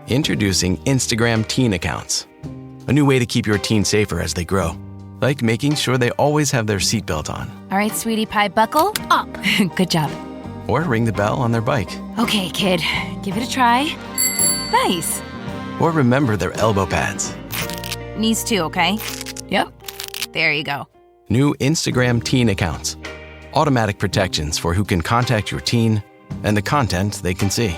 Introducing Instagram teen accounts. A new way to keep your teen safer as they grow. Like making sure they always have their seatbelt on. All right, sweetie pie, buckle up. Good job. Or ring the bell on their bike. Okay, kid, give it a try. Nice. Or remember their elbow pads. Knees too, okay? Yep. There you go. New Instagram teen accounts. Automatic protections for who can contact your teen and the content they can see.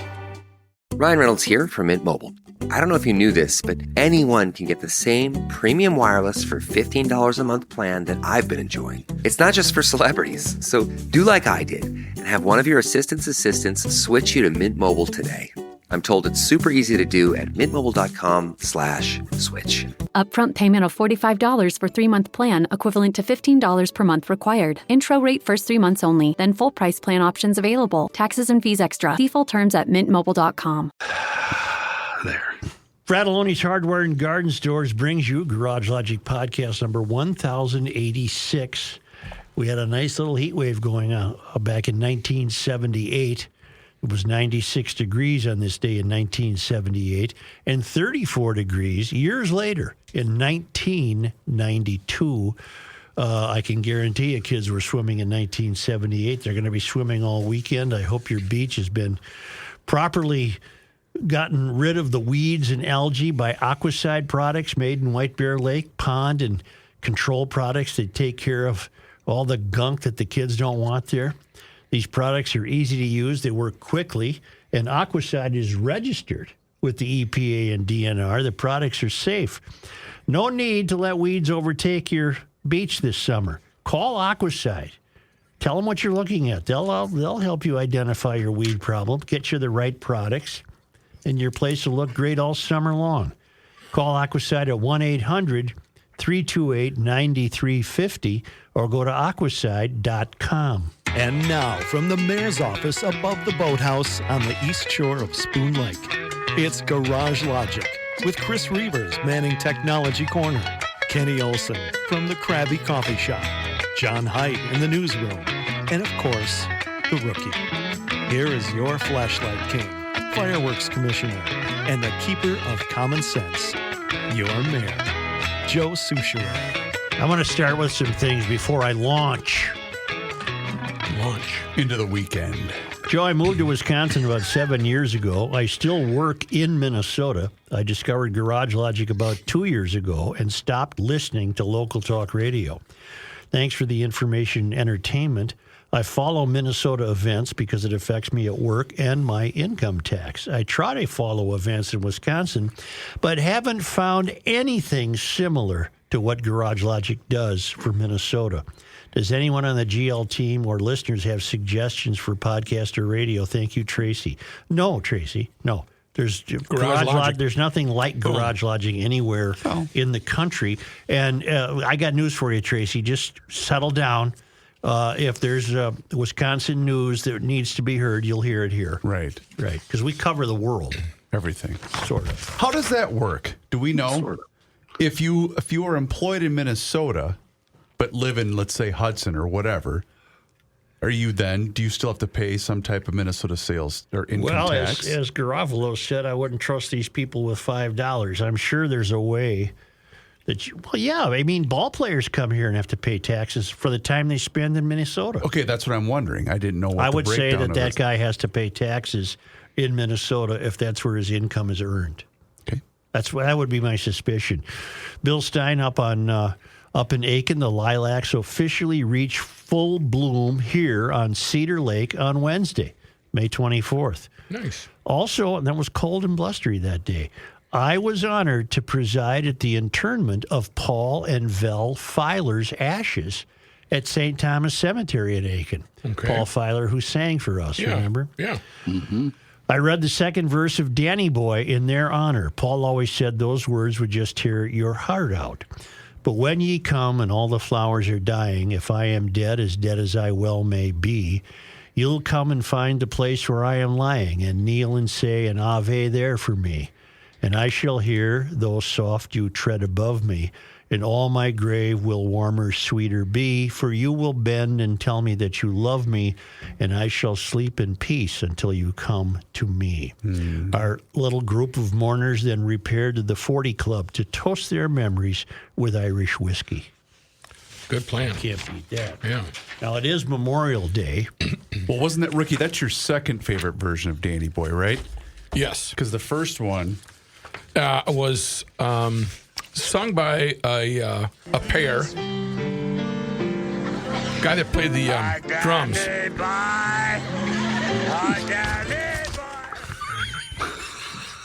Ryan Reynolds here from Mint Mobile. I don't know if you knew this, but anyone can get the same premium wireless for $15 a month plan that I've been enjoying. It's not just for celebrities. So do like I did and have one of your assistants switch you to Mint Mobile today. I'm told it's super easy to do at mintmobile.com/switch. Upfront payment of $45 for 3-month plan, equivalent to $15 per month required. Intro rate first 3 months only, then full price plan options available. Taxes and fees extra. See full terms at mintmobile.com. There. Fratelloni's Hardware and Garden Stores brings you Garage Logic podcast number 1086. We had a nice little heat wave going on back in 1978. It was 96 degrees on this day in 1978 and 34 degrees years later in 1992. I can guarantee you kids were swimming in 1978. They're going to be swimming all weekend. I hope your beach has been properly gotten rid of the weeds and algae by Aquacide products made in White Bear Lake Pond and control products that take care of all the gunk that the kids don't want there. These products are easy to use. They work quickly, and Aquacide is registered with the EPA and DNR. The products are safe. No need to let weeds overtake your beach this summer. Call Aquacide. Tell them what you're looking at. They'll help you identify your weed problem, get you the right products, and your place will look great all summer long. Call Aquacide at 1-800-328-9350 or go to aquacide.com. And now, from the mayor's office above the boathouse on the east shore of Spoon Lake, it's Garage Logic with Chris Reavers manning Technology Corner, Kenny Olson from the Krabby Coffee Shop, John Heidt in the newsroom, and of course, the Rookie. Here is your flashlight king, fireworks commissioner, and the keeper of common sense, your mayor, Joe Soucheray. I want to start with some things before I launch into the weekend. Joe, I moved to Wisconsin about 7 years ago. I still work in Minnesota. I discovered Garage Logic about 2 years ago and stopped listening to local talk radio. Thanks for the information and entertainment. I follow Minnesota events because it affects me at work and my income tax. I try to follow events in Wisconsin, but haven't found anything similar to what Garage Logic does for Minnesota. Does anyone on the GL team or listeners have suggestions for podcast or radio? Thank you, Tracy. No, Tracy, no. There's Garage Logic. There's nothing like Garage Logic anywhere in the country. And I got news for you, Tracy. Just settle down. If there's Wisconsin news that needs to be heard, you'll hear it here. Right. Right. Because we cover the world. Everything. Sort of. How does that work? Do we know? Sort of. If you are employed in Minnesota, but live in, let's say, Hudson or whatever, do you still have to pay some type of Minnesota sales or income tax? Well, as Garofalo said, I wouldn't trust these people with $5. I'm sure there's a way that ball players come here and have to pay taxes for the time they spend in Minnesota. Okay, that's what I'm wondering. I didn't know what I would say that is. guy has to pay taxes in Minnesota if that's where his income is earned. Okay. That would be my suspicion. Bill Stein up in Aiken, the lilacs officially reach full bloom here on Cedar Lake on Wednesday, May 24th. Nice. Also, and that was cold and blustery that day, I was honored to preside at the interment of Paul and Vel Filer's ashes at St. Thomas Cemetery in Aiken. Okay. Paul Filer, who sang for us, remember? Yeah. Mm-hmm. I read the second verse of Danny Boy in their honor. Paul always said those words would just tear your heart out. But when ye come and all the flowers are dying, if I am dead as I well may be, you'll come and find the place where I am lying and kneel and say an Ave there for me. And I shall hear, though soft you tread above me, and all my grave will warmer, sweeter be, for you will bend and tell me that you love me, and I shall sleep in peace until you come to me. Our little group of mourners then repaired to the 40 Club to toast their memories with Irish whiskey. Good plan. Can't beat that. Yeah. Now, it is Memorial Day. Well, wasn't that, Rookie, that's your second favorite version of Danny Boy, right? Yes. Because the first one... was sung by a pair. Guy that played the drums.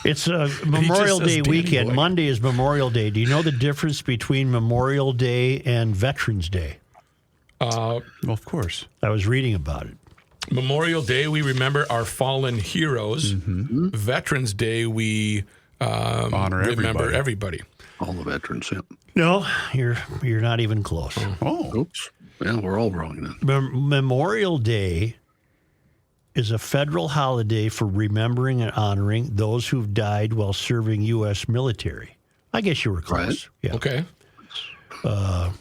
It's Memorial says Day Danny weekend. Boy. Monday is Memorial Day. Do you know the difference between Memorial Day and Veterans Day? Well, of course. I was reading about it. Memorial Day, we remember our fallen heroes. Veterans Day, we Honor remember everybody. All the veterans, yeah. No, you're not even close. Oh. Oops. Yeah, we're all wrong then. Memorial Day is a federal holiday for remembering and honoring those who've died while serving U.S. military. I guess you were close. Right. Yeah. Okay.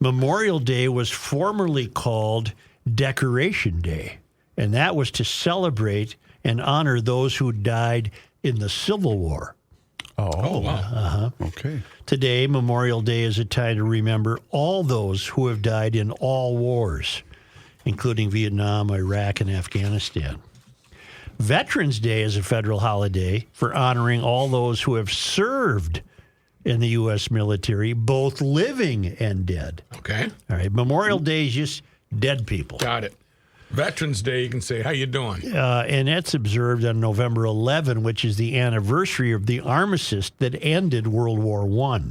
Memorial Day was formerly called Decoration Day, and that was to celebrate and honor those who died in the Civil War. Oh, wow. Okay. Today, Memorial Day is a time to remember all those who have died in all wars, including Vietnam, Iraq, and Afghanistan. Veterans Day is a federal holiday for honoring all those who have served in the U.S. military, both living and dead. Okay. All right. Memorial Day is just dead people. Got it. Veterans Day, you can say, how you doing? And that's observed on November 11, which is the anniversary of the armistice that ended World War I.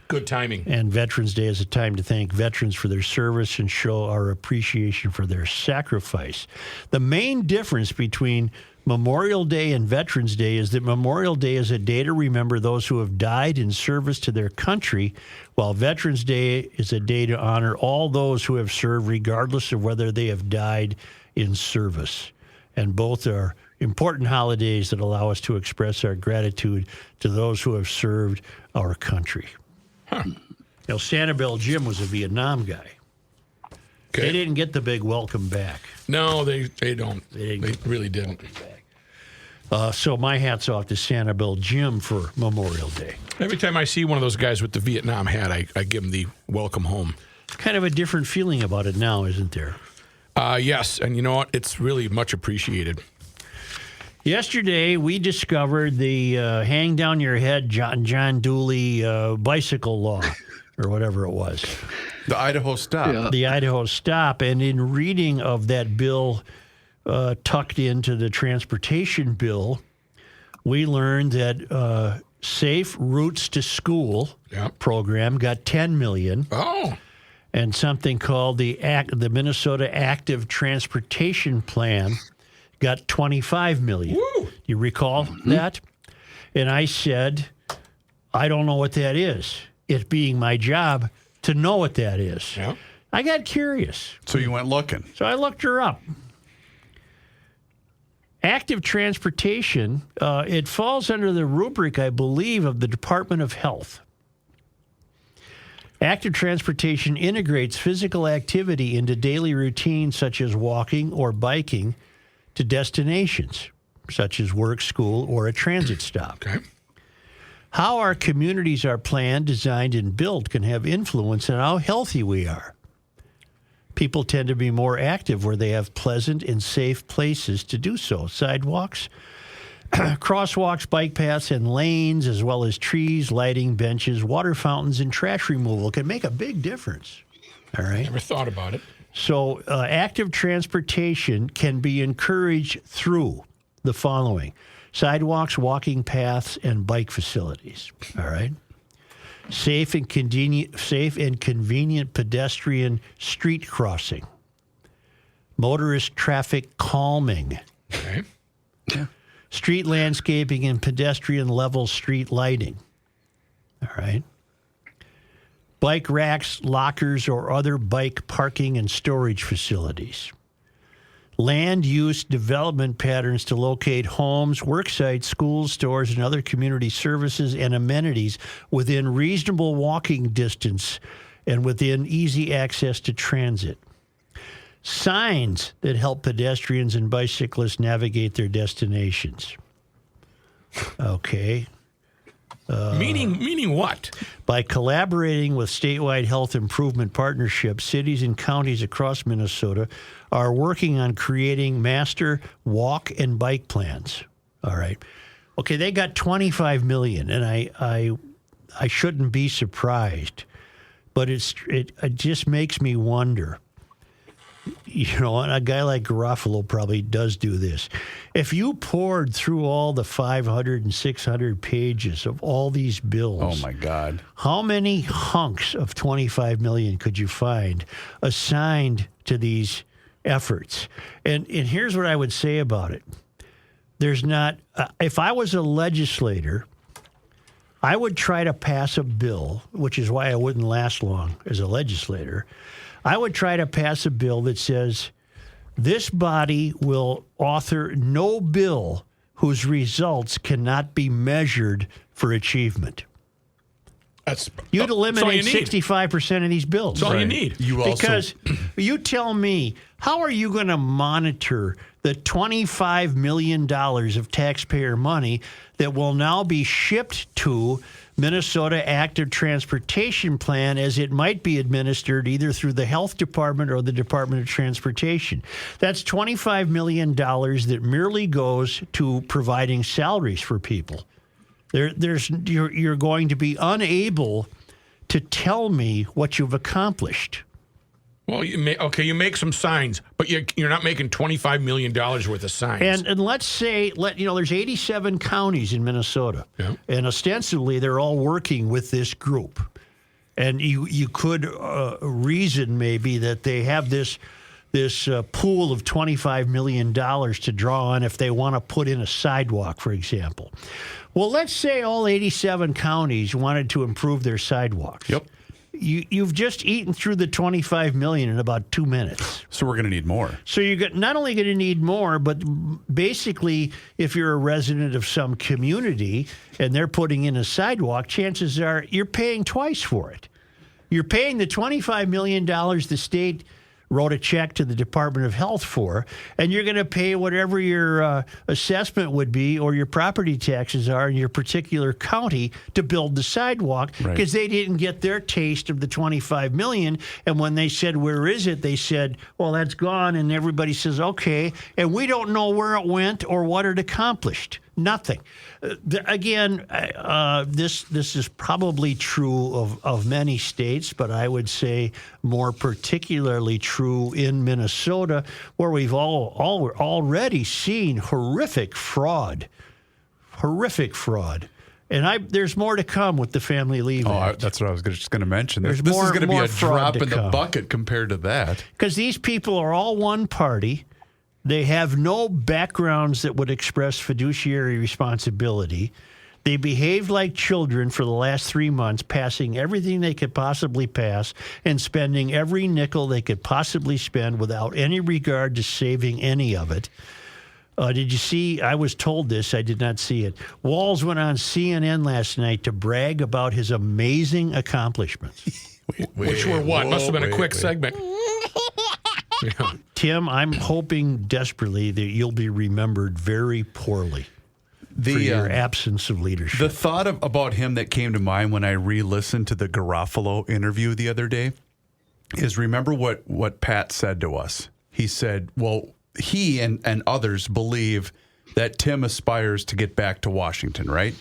Good timing. And Veterans Day is a time to thank veterans for their service and show our appreciation for their sacrifice. The main difference between Memorial Day and Veterans Day is that Memorial Day is a day to remember those who have died in service to their country, while Veterans Day is a day to honor all those who have served, regardless of whether they have died in service. And both are important holidays that allow us to express our gratitude to those who have served our country. Now, Sanibel Jim was a Vietnam guy. Okay. They didn't get the big welcome back. No, they don't. They They really didn't. So my hat's off to Sanibel Jim for Memorial Day. Every time I see one of those guys with the Vietnam hat, I give him the welcome home. Kind of a different feeling about it now, isn't there? Yes, and you know what? It's really much appreciated. Yesterday, we discovered the hang down your head John Dooley bicycle law, or whatever it was. The Idaho Stop. Yeah. The Idaho Stop. And in reading of that bill tucked into the transportation bill, we learned that Safe Routes to School program got $10 million. Oh. And something called the Minnesota Active Transportation Plan got $25 million. Woo. You recall that? And I said, I don't know what that is. It being my job to know what that is. Yeah. I got curious. So you went looking. So I looked her up. Active transportation, it falls under the rubric, I believe, of the Department of Health. Active transportation integrates physical activity into daily routines such as walking or biking to destinations, such as work, school, or a transit stop. Okay. How our communities are planned, designed, and built can have influence on how healthy we are. People tend to be more active where they have pleasant and safe places to do so. Sidewalks, crosswalks, bike paths, and lanes, as well as trees, lighting, benches, water fountains, and trash removal can make a big difference. All right? Never thought about it. So active transportation can be encouraged through the following: sidewalks, walking paths, and bike facilities. All right? Safe and convenient pedestrian street crossing. Motorist traffic calming. Okay. Street landscaping and pedestrian level street lighting. All right. Bike racks, lockers, or other bike parking and storage facilities. land use development patterns to locate homes, work sites, schools, stores, and other community services and amenities within reasonable walking distance and within easy access to transit. Signs that help pedestrians and bicyclists navigate their destinations. Okay. Meaning what? By collaborating with statewide health improvement partnerships, cities and counties across Minnesota are working on creating master walk and bike plans. All right. Okay, they got $25 million, and I shouldn't be surprised, but it just makes me wonder. You know, a guy like Garofalo probably does do this. If you poured through all the 500 and 600 pages of all these bills, Oh my God! how many hunks of $25 million could you find assigned to these efforts? And here's what I would say about it: there's not. If I was a legislator, I would try to pass a bill, which is why I wouldn't last long as a legislator. I would try to pass a bill that says this body will author no bill whose results cannot be measured for achievement. You'd eliminate 65% of these bills. That's all you need. Because you tell me, how are you going to monitor the $25 million of taxpayer money that will now be shipped to Minnesota Active Transportation Plan as it might be administered either through the Health Department or the Department of Transportation? That's $25 million that merely goes to providing salaries for people. You're going to be unable to tell me what you've accomplished. Well, you make some signs, but you're not making $25 million worth of signs. And let's say, there's 87 counties in Minnesota, and ostensibly they're all working with this group. And you could reason maybe that they have this pool of $25 million to draw on if they want to put in a sidewalk, for example. Well, let's say all 87 counties wanted to improve their sidewalks. Yep. You've just eaten through the $25 million in about 2 minutes. So we're going to need more. So you're not only going to need more, but basically, if you're a resident of some community and they're putting in a sidewalk, chances are you're paying twice for it. You're paying the $25 million the state wrote a check to the Department of Health for, and you're going to pay whatever your assessment would be or your property taxes are in your particular county to build the sidewalk because they didn't get their taste of the $25 million. And when they said, where is it? They said, well, that's gone. And everybody says, okay. And we don't know where it went or what it accomplished. Nothing. Again, this is probably true of many states, but I would say more particularly true in Minnesota, where we've already seen horrific fraud. And there's more to come with the Family Leave Act. That's what I was just going to mention. This is more- going to be more a fraud drop to in the come. bucket compared to that. Because these people are all one party. They have no backgrounds that would express fiduciary responsibility. They behaved like children for the last 3 months, passing everything they could possibly pass and spending every nickel they could possibly spend without any regard to saving any of it. Did you see? I was told this. I did not see it. Walz went on CNN last night to brag about his amazing accomplishments. Which were what? Must have been a quick segment. Yeah. Tim, I'm hoping desperately that you'll be remembered very poorly for your absence of leadership. The thought about him that came to mind when I re-listened to the Garofalo interview the other day is, remember what Pat said to us? He said, well, he and others believe that Tim aspires to get back to Washington, right?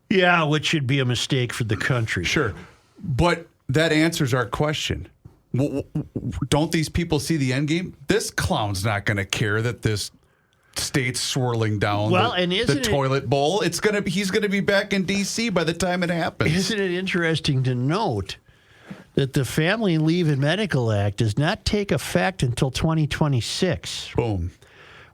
Yeah, which should be a mistake for the country. Sure. But that answers our question. Don't these people see the end game? This clown's not going to care that this state's swirling down the toilet bowl. He's going to be back in D.C. by the time it happens. Isn't it interesting to note that the Family Leave and Medical Act does not take effect until 2026? Boom.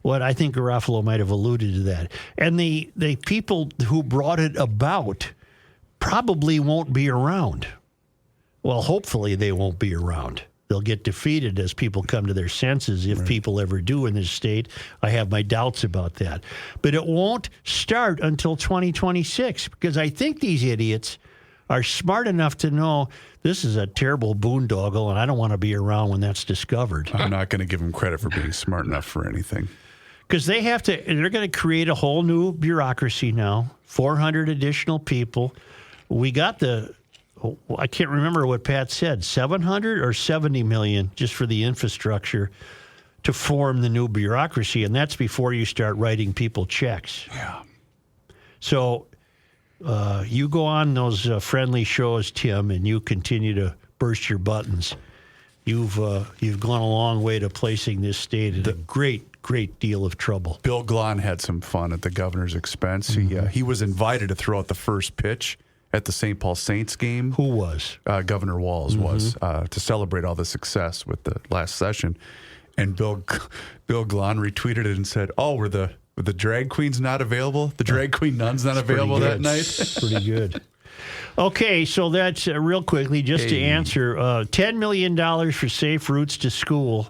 What I think Garofalo might have alluded to that. And the people who brought it about probably won't be around. Well, hopefully they won't be around. they'll get defeated as people come to their senses, if people ever do in this state. I have my doubts about that. But it won't start until 2026 because I think these idiots are smart enough to know this is a terrible boondoggle, and I don't want to be around when that's discovered. I'm not going to give them credit for being smart enough for anything. Because they're going to create a whole new bureaucracy now, 400 additional people. We got I can't remember what Pat said, 700 or 70 million just for the infrastructure to form the new bureaucracy, and that's before you start writing people checks. Yeah. So you go on those friendly shows, Tim, and you continue to burst your buttons. You've gone a long way to placing this state in a great deal of trouble. Bill Glahn had some fun at the governor's expense. He was invited to throw out the first pitch at the St. Paul Saints game. Who was? Governor Walz was, to celebrate all the success with the last session. And Bill Glahn retweeted it and said, were the drag queens not available? The drag queen nuns not available that night? Pretty good. Okay, so that's real quickly, just to answer, $10 million for safe routes to school,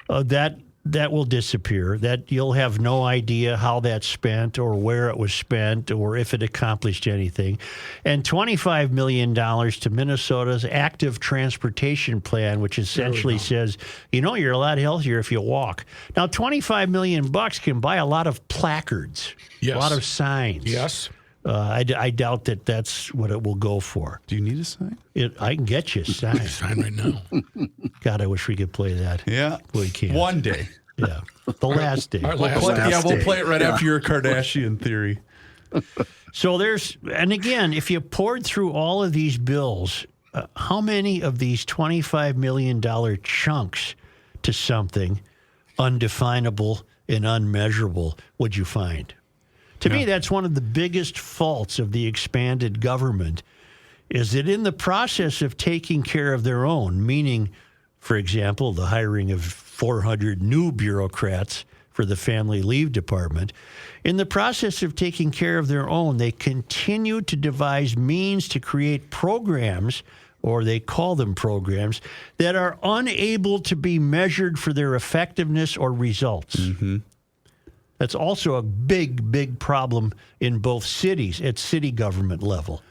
that will disappear. That you'll have no idea how that's spent or where it was spent or if it accomplished anything. And $25 million to Minnesota's active transportation plan, which essentially says, you're a lot healthier if you walk. Now, $25 million can buy a lot of placards, a lot of signs. Yes. I doubt that that's what it will go for. Do you need a sign? I can get you a sign. Sign right now. God, I wish we could play that. Yeah. We can't. One day. Yeah. The last day. Our last day. We'll play it right after your Kardashian theory. So and again, if you poured through all of these bills, how many of these $25 million chunks to something undefinable and unmeasurable would you find? To me, that's one of the biggest faults of the expanded government, is that in the process of taking care of their own, meaning, for example, the hiring of 400 new bureaucrats for the Family Leave Department, in the process of taking care of their own, they continue to devise means to create programs, or they call them programs, that are unable to be measured for their effectiveness or results. Mm-hmm. That's also a big problem in both cities at city government level.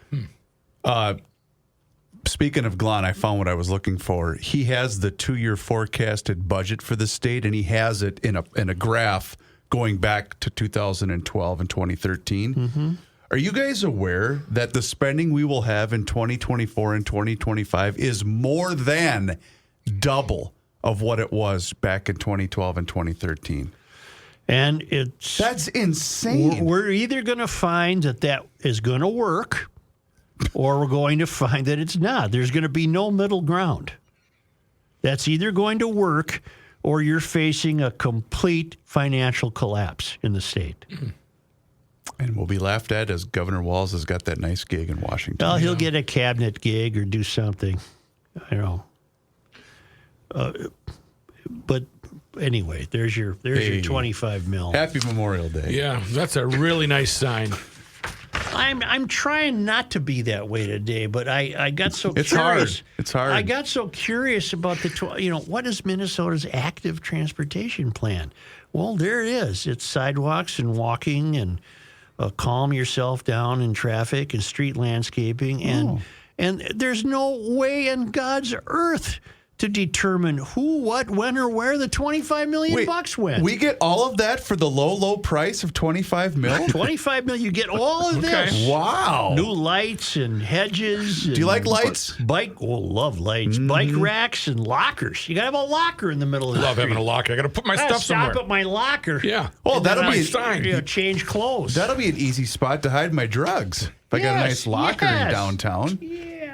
Speaking of Glahn, I found what I was looking for. He has the 2-year forecasted budget for the state, and he has it in a graph going back to 2012 and 2013. Mm-hmm. Are you guys aware that the spending we will have in 2024 and 2025 is more than double of what it was back in 2012 and 2013? And that's insane. We're either going to find that is going to work, or we're going to find that it's not. There's going to be no middle ground. That's either going to work, or you're facing a complete financial collapse in the state. And we'll be laughed at as Governor Walz has got that nice gig in Washington. Well, he'll get a cabinet gig or do something. I don't know. But anyway, there's your 25 mil. Happy Memorial Day. Yeah, that's a really nice sign. I'm trying not to be that way today, but I got so it's curious. Hard. It's hard. I got so curious about what is Minnesota's active transportation plan? Well, there it is. It's sidewalks and walking and calm yourself down in traffic and street landscaping, and there's no way in God's earth to determine who, what, when, or where the $25 million bucks went. We get all of that for the low price of $25 million? $25 million. You get all of this. Wow. New lights and hedges. Do you like lights? Love lights. Mm-hmm. Bike racks and lockers. You got to have a locker in the middle of the Love street. having a locker. I got to put my stuff somewhere. Stop at my locker. Yeah. Oh, that'll be fine. Change clothes. That'll be an easy spot to hide my drugs. If I got a nice locker in downtown. Yeah.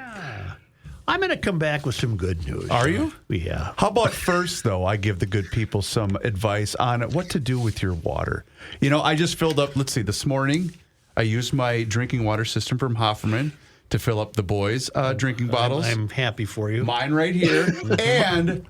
I'm going to come back with some good news. Are you? Yeah. How about first, though, I give the good people some advice on what to do with your water. I just filled up, this morning, I used my drinking water system from Hofferman to fill up the boys' drinking bottles. I'm happy for you. Mine right here. And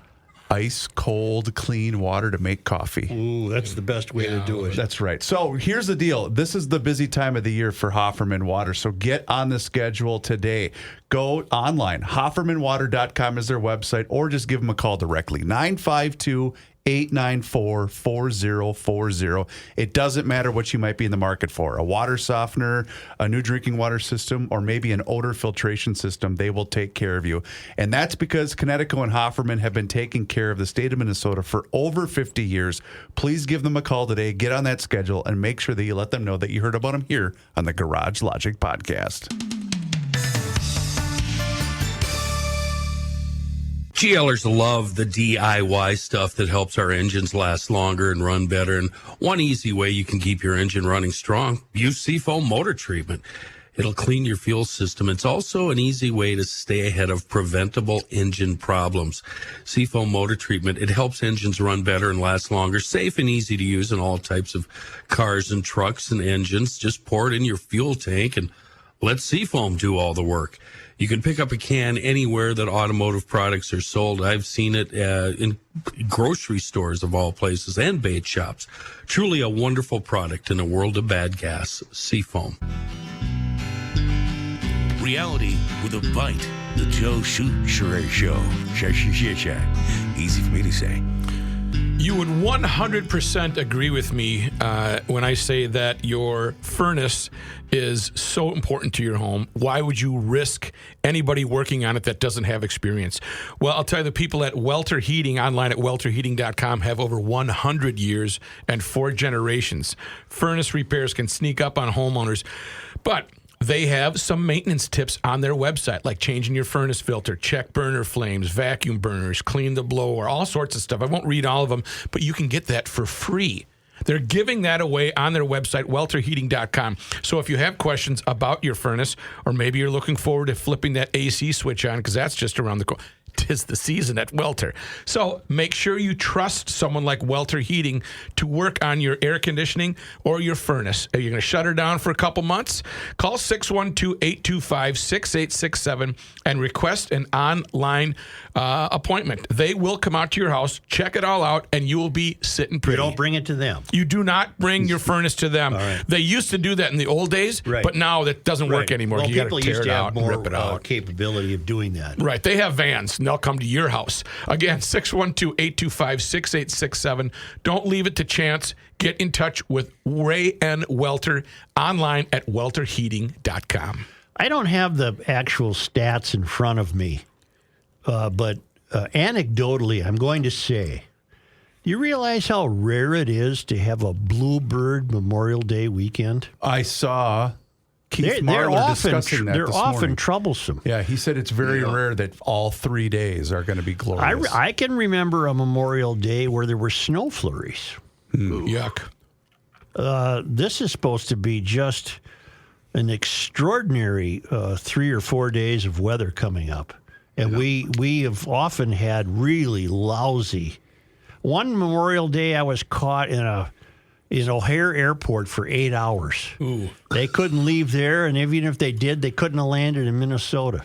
ice cold, clean water to make coffee. Ooh, that's the best way to do it. That's right. So here's the deal. This is the busy time of the year for Hofferman Water. So get on the schedule today. Go online. HoffermanWater.com is their website, or just give them a call directly. 952-894-4040. It doesn't matter what you might be in the market for. A water softener, a new drinking water system, or maybe an odor filtration system. They will take care of you. And that's because Connecticut and Hofferman have been taking care of the state of Minnesota for over 50 years. Please give them a call today. Get on that schedule and make sure that you let them know that you heard about them here on the Garage Logic Podcast. GLers love the DIY stuff that helps our engines last longer and run better. And one easy way you can keep your engine running strong, use Seafoam motor treatment. It'll clean your fuel system. It's also an easy way to stay ahead of preventable engine problems. Seafoam motor treatment, it helps engines run better and last longer, safe and easy to use in all types of cars and trucks and engines. Just pour it in your fuel tank and let Seafoam do all the work. You can pick up a can anywhere that automotive products are sold. I've seen it in grocery stores of all places and bait shops. Truly a wonderful product in a world of bad gas. Seafoam. Reality with a bite. The Joe Shure Show. Easy for me to say. You would 100% agree with me when I say that your furnace is so important to your home. Why would you risk anybody working on it that doesn't have experience? Well, I'll tell you, the people at Welter Heating, online at welterheating.com, have over 100 years and 4 generations. Furnace repairs can sneak up on homeowners, but they have some maintenance tips on their website, like changing your furnace filter, check burner flames, vacuum burners, clean the blower, all sorts of stuff. I won't read all of them, but you can get that for free. They're giving that away on their website, welterheating.com. So if you have questions about your furnace, or maybe you're looking forward to flipping that AC switch on, because that's just around the corner. 'Tis the season at Welter. So make sure you trust someone like Welter Heating to work on your air conditioning or your furnace. Are you going to shut her down for a couple months? Call 612-825-6867 and request an online appointment. They will come out to your house, check it all out, and you will be sitting pretty. You don't bring it to them. You do not bring your furnace to them. Right. They used to do that in the old days, but now that doesn't work anymore. Well, You people got to used tear to it have out, more rip it out. capability of doing that. Right. They have vans, and they'll come to your house. Again, 612-825-6867. Don't leave it to chance. Get in touch with Ray and Welter online at welterheating.com. I don't have the actual stats in front of me, but anecdotally, I'm going to say, do you realize how rare it is to have a Bluebird Memorial Day weekend? I saw Keith Marler discussing that They're this often morning. troublesome. Yeah, he said it's very rare that all 3 days are going to be glorious. I can remember a Memorial Day where there were snow flurries. Yuck. This is supposed to be just an extraordinary 3 or 4 days of weather coming up. And we have often had really lousy. One Memorial Day I was caught in O'Hare Airport for 8 hours. Ooh. They couldn't leave there, and even if they did, they couldn't have landed in Minnesota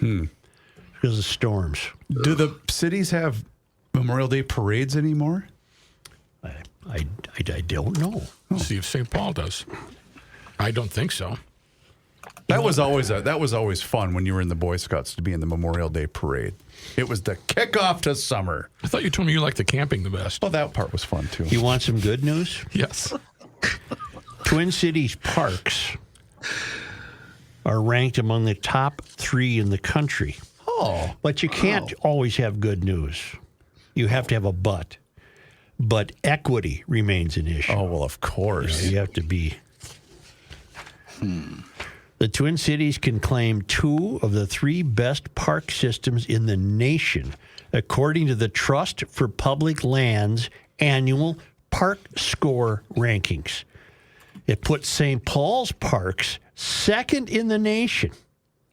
because of storms. Do the cities have Memorial Day parades anymore? I don't know. Let's see if St. Paul does. I don't think so. That was always fun when you were in the Boy Scouts to be in the Memorial Day parade. It was the kickoff to summer. I thought you told me you liked the camping the best. Well, that part was fun too. You want some good news? Yes. Twin Cities parks are ranked among the top 3 in the country. Oh. But you can't always have good news. You have to have a but. But equity remains an issue. Oh, well, of course. You have to be. The Twin Cities can claim 2 of the 3 best park systems in the nation, according to the Trust for Public Lands annual park score rankings. It puts St. Paul's parks second in the nation.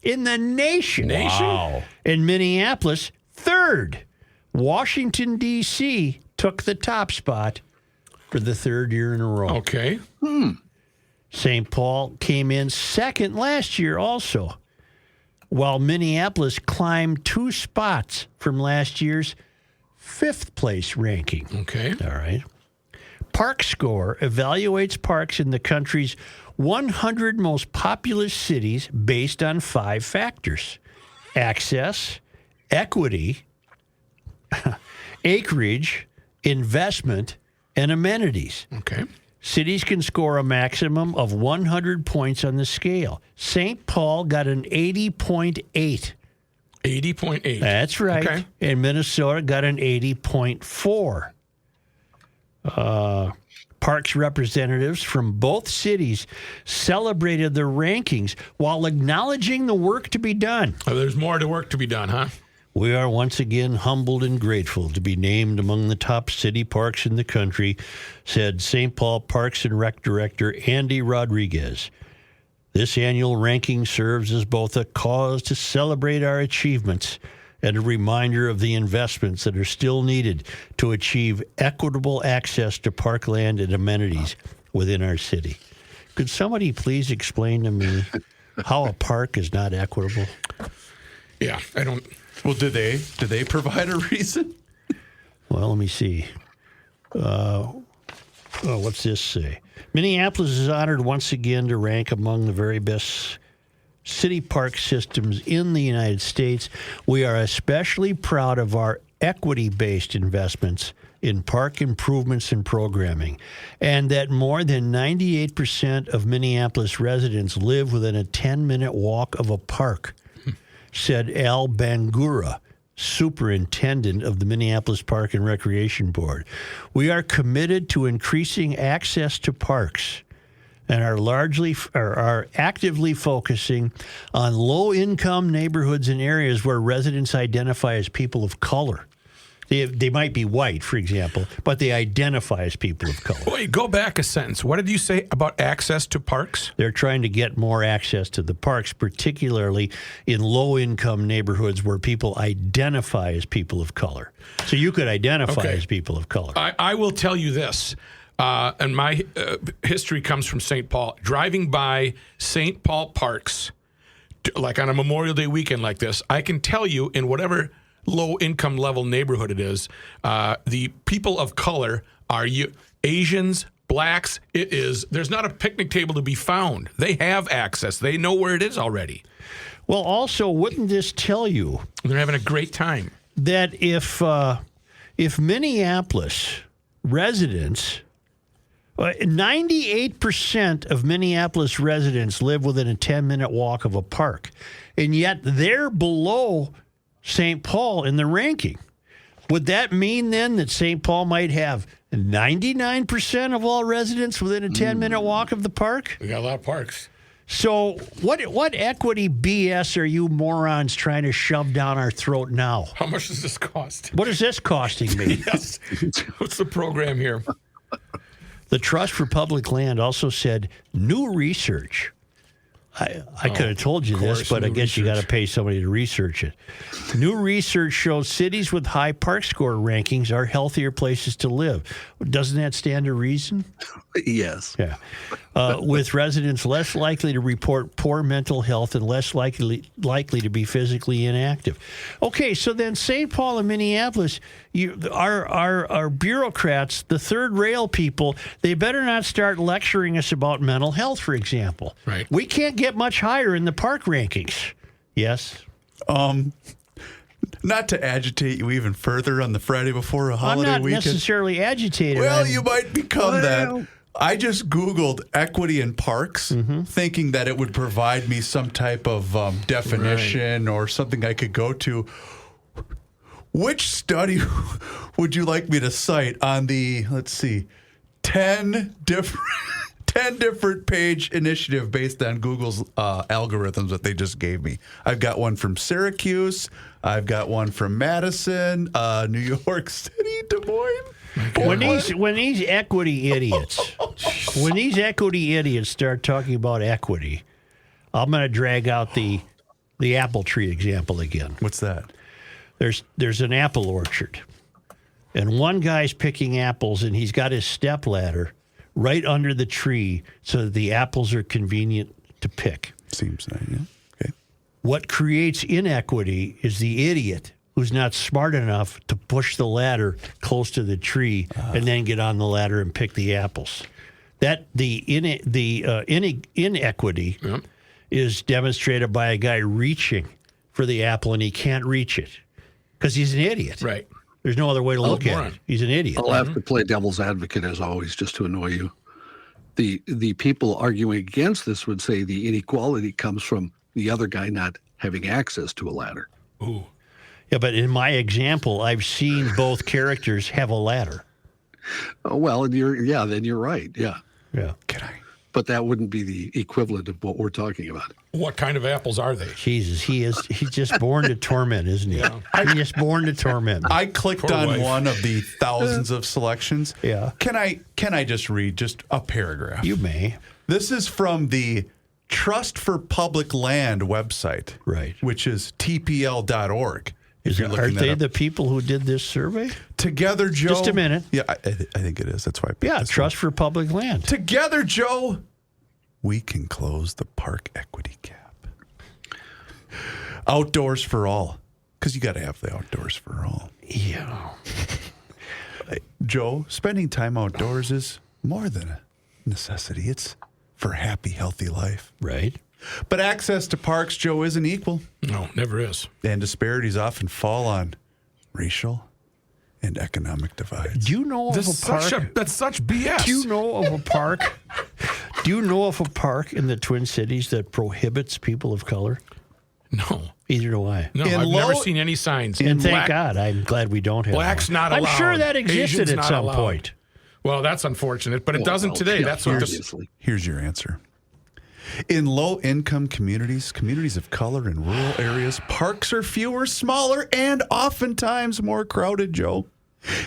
In the nation. Wow. And Minneapolis, third. Washington, D.C. took the top spot for the 3rd year in a row. Okay. St. Paul came in second last year also, while Minneapolis climbed 2 spots from last year's 5th place ranking. Okay. All right. Park Score evaluates parks in the country's 100 most populous cities based on 5 factors: access, equity, acreage, investment, and amenities. Okay. Cities can score a maximum of 100 points on the scale. St. Paul got an 80.8. 80.8. That's right. Okay. And Minnesota got an 80.4. Parks representatives from both cities celebrated the rankings while acknowledging the work to be done. Oh, there's more to work to be done, huh? We are once again humbled and grateful to be named among the top city parks in the country, said St. Paul Parks and Rec Director Andy Rodriguez. This annual ranking serves as both a cause to celebrate our achievements and a reminder of the investments that are still needed to achieve equitable access to parkland and amenities within our city. Could somebody please explain to me how a park is not equitable? Yeah, I don't. Well, do they provide a reason? Well, let me see. What's this say? Minneapolis is honored once again to rank among the very best city park systems in the United States. We are especially proud of our equity-based investments in park improvements and programming, and that more than 98% of Minneapolis residents live within a 10-minute walk of a park, said Al Bangura, superintendent of the Minneapolis Park and Recreation Board. We are committed to increasing access to parks and are actively focusing on low-income neighborhoods and areas where residents identify as people of color. They might be white, for example, but they identify as people of color. Wait, go back a sentence. What did you say about access to parks? They're trying to get more access to the parks, particularly in low-income neighborhoods where people identify as people of color. So you could identify as people of color. I will tell you this, and my history comes from St. Paul. Driving by St. Paul parks, like on a Memorial Day weekend like this, I can tell you in whatever low-income level neighborhood it is, the people of color are Asians, blacks. There's not a picnic table to be found. They have access. They know where it is already. Well, also, wouldn't this tell you they're having a great time? That if Minneapolis residents, 98% of Minneapolis residents live within a 10-minute walk of a park, and yet they're below St. Paul in the ranking. Would that mean then that St. Paul might have 99% of all residents within a 10-minute walk of the park? We got a lot of parks. So what equity BS are you morons trying to shove down our throat now? How much does this cost? What is this costing me? Yes. What's the program here? The Trust for Public Land also said new research. I could have told you this, but I guess you got to pay somebody to research it. New research shows cities with high park score rankings are healthier places to live. Doesn't that stand to reason? Yes. Yeah. With residents less likely to report poor mental health and less likely to be physically inactive. Okay, so then St. Paul and Minneapolis, our bureaucrats, the third rail people, they better not start lecturing us about mental health, for example. Right. We can't get much higher in the park rankings. Yes? Not to agitate you even further on the Friday before a holiday I'm not weekend. necessarily agitated. Well, you might become that. I just Googled equity in parks, thinking that it would provide me some type of definition or something I could go to. Which study would you like me to cite on the, 10 different page initiative based on Google's algorithms that they just gave me? I've got one from Syracuse. I've got one from Madison, New York City, Des Moines. When these equity idiots start talking about equity, I'm going to drag out the apple tree example again. What's that? There's an apple orchard, and one guy's picking apples, and he's got his stepladder right under the tree so that the apples are convenient to pick. Seems like, yeah. Okay. What creates inequity is the idiot who's not smart enough to push the ladder close to the tree and then get on the ladder and pick the apples. That the inequity is demonstrated by a guy reaching for the apple and he can't reach it because he's an idiot. Right. There's no other way to look at it. He's an idiot. I'll have to play devil's advocate as always, just to annoy you. The people arguing against this would say the inequality comes from the other guy not having access to a ladder. Ooh. Yeah, but in my example, I've seen both characters have a ladder. Oh, well, then you're right. Yeah. Yeah. But that wouldn't be the equivalent of what we're talking about. What kind of apples are they? Jesus, he's just born to torment, isn't he? Yeah. He's just born to torment. I clicked Poor on wife. one of the thousands of selections. Yeah. Can I just read just a paragraph? You may. This is from the Trust for Public Land website. Right. Which is tpl.org. Aren't they the people who did this survey? Together, Joe. Just a minute. Yeah, I think it is. That's why I picked this Trust for Public Land. Together, Joe, we can close the park equity gap. Outdoors for all. Because you got to have the outdoors for all. Yeah. Joe, spending time outdoors is more than a necessity. It's for a happy, healthy life. Right. But access to parks, Joe, isn't equal. No, never is. And disparities often fall on racial and economic divides. Do you know of a park? That's such BS. Do you know of a park? Do you know of a park in the Twin Cities that prohibits people of color? No. Either do I. No, I've never seen any signs. And thank God. I'm glad we don't have Black's one. not allowed. I'm sure that existed Asians at not some allowed. point. Well, that's unfortunate, but it doesn't today. Yeah, That's what obviously. Here's your answer. In low-income communities, communities of color in rural areas, parks are fewer, smaller, and oftentimes more crowded, Joe.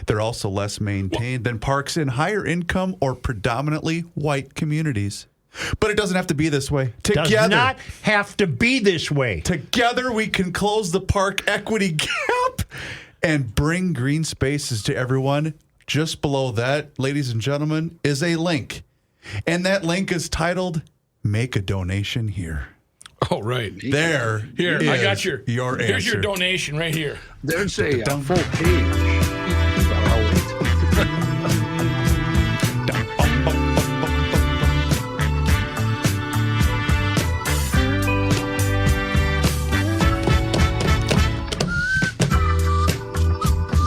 They're also less maintained than parks in higher income or predominantly white communities. But it doesn't have to be this way. Does not have to be this way. Together, we can close the park equity gap and bring green spaces to everyone. Just below that, ladies and gentlemen, is a link. And that link is titled, Make a Donation Here. Oh, right. There. Here, I got your answer. Here's your donation right here. There's a full page. I'll wait.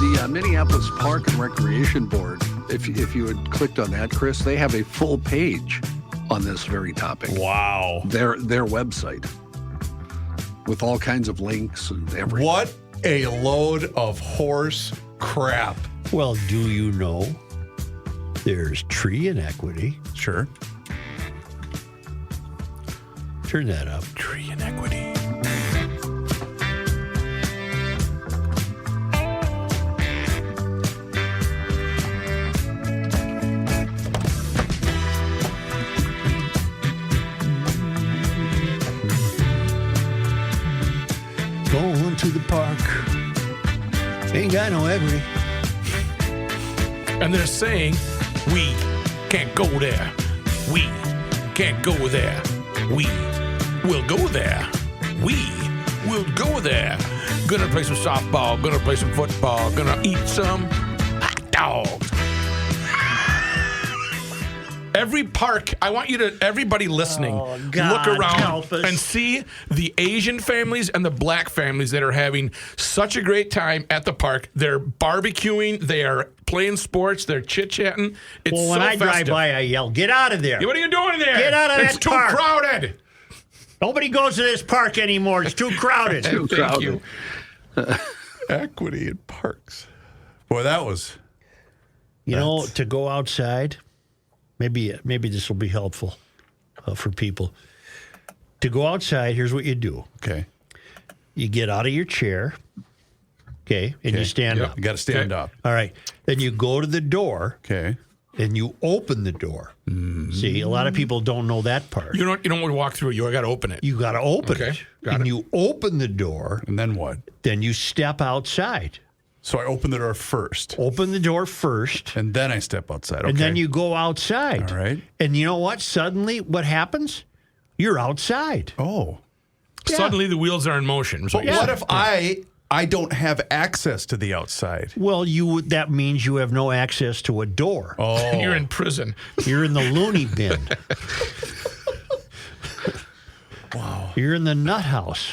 The Minneapolis Park and Recreation Board, if you had clicked on that, Chris, they have a full page on this very topic. Wow. Their website with all kinds of links and everything. What a load of horse crap. Well, do you know there's tree inequity? Sure. Turn that up. Tree inequity. Going to the park. Ain't got no equity. And they're saying, we can't go there. We can't go there. We will go there. We will go there. Gonna play some softball. Gonna play some football. Gonna eat some hot dogs. Every park, I want you to, everybody listening, God, look around help us. and see the Asian families and the black families that are having such a great time at the park. They're barbecuing, they are playing sports, they're chit-chatting. It's Well, when so I drive festive. by, I yell, "Get out of there! What are you doing there? Get out of it's that too park. crowded. Nobody goes to this park anymore. It's too crowded." Thank you. Equity in parks. Boy, that was... You know, to go outside, maybe this will be helpful for people. To go outside, here's what you do. Okay. You get out of your chair, okay, and you stand up. You got to stand up. All right. Then you go to the door, Okay. and you open the door. See, a lot of people don't know that part. You don't want to walk through it. You got to open it. You got to open Okay, it. got and it. you open the door, And then what? then you step outside. So I open the door first, Open the door first, and then I step outside. Okay. and then you go outside. All right. And you know what? Suddenly, what happens? You're outside. Oh. Suddenly the wheels are in motion. So But what if I I don't have access to the outside. Well, that means you have no access to a door. Oh. You're in prison. You're in the loony bin. Wow. You're in the nut house.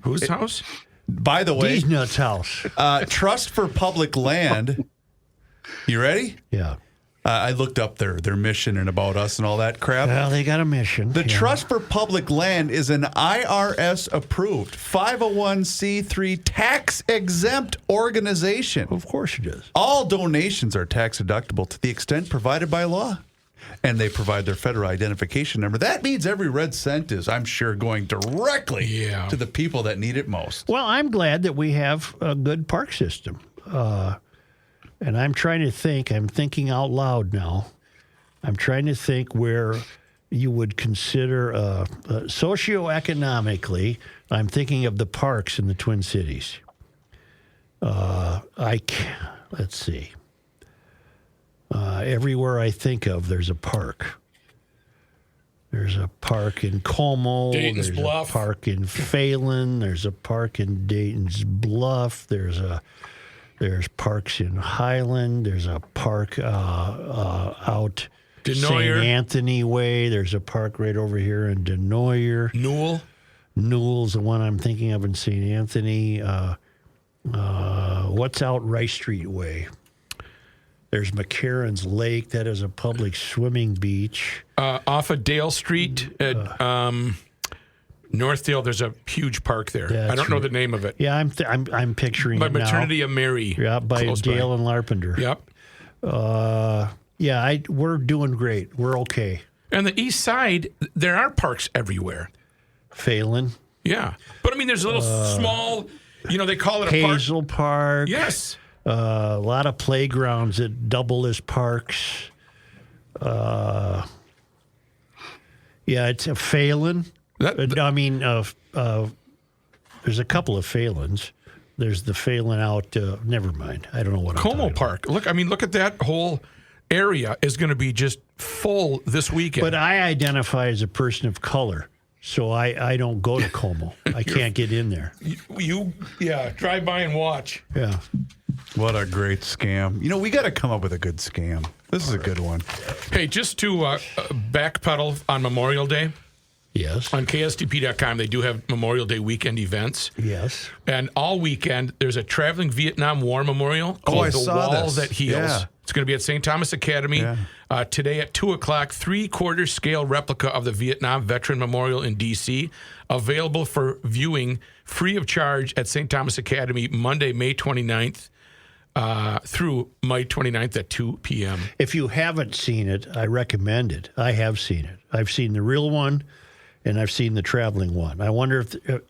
Whose house? By the way, These nuts house. Trust for Public Land. You ready? Yeah. I looked up their mission and about us and all that crap. Well, they got a mission. The Trust for Public Land is an IRS-approved 501c3 tax-exempt organization. Of course it is. All donations are tax-deductible to the extent provided by law. And they provide their federal identification number. That means every red cent is, I'm sure, going directly to the people that need it most. Well, I'm glad that we have a good park system. And I'm trying to think, I'm thinking out loud now. I'm trying to think where you would consider socioeconomically, I'm thinking of the parks in the Twin Cities. Let's see. Everywhere I think of, there's a park. There's a park in Como. Dayton's there's Bluff. a park in Phelan. There's a park in Dayton's Bluff. There's parks in Highland. There's a park out Denoyer. St. Anthony Way. There's a park right over here in Denoyer. Newell. Newell's the one I'm thinking of in St. Anthony. What's out Rice Street Way? There's McCarran's Lake. That is a public swimming beach. Off of Dale Street at Northdale, there's a huge park there. I don't know the name of it. Yeah, I'm picturing By it now. Maternity of Mary. Yeah, by Dale and Larpenter. Yep. We're doing great. We're okay. And the east side, there are parks everywhere. Phelan. Yeah. But, I mean, there's a little small, they call it a park. Hazel Park. Yes. A lot of playgrounds that double as parks. It's a Phelan. There's a couple of Phelans. There's the Phelan out. Never mind. I don't know what I'm Como talking Park. Look at that whole area is going to be just full this weekend. But I identify as a person of color, so I don't go to Como. I can't get in there. Drive by and watch. Yeah. What a great scam. We got to come up with a good scam. This is a good one. Hey, just to backpedal on Memorial Day. Yes. On KSTP.com, they do have Memorial Day weekend events. Yes. And all weekend, there's a traveling Vietnam War memorial called I The saw Wall this. That Heals. Yeah. It's going to be at St. Thomas Academy today at 2 o'clock. 3/4 scale replica of the Vietnam Veteran Memorial in D.C. Available for viewing free of charge at St. Thomas Academy Monday, May 29th. Through May 29th at 2 p.m. If you haven't seen it, I recommend it. I have seen it. I've seen the real one, and I've seen the traveling one. I wonder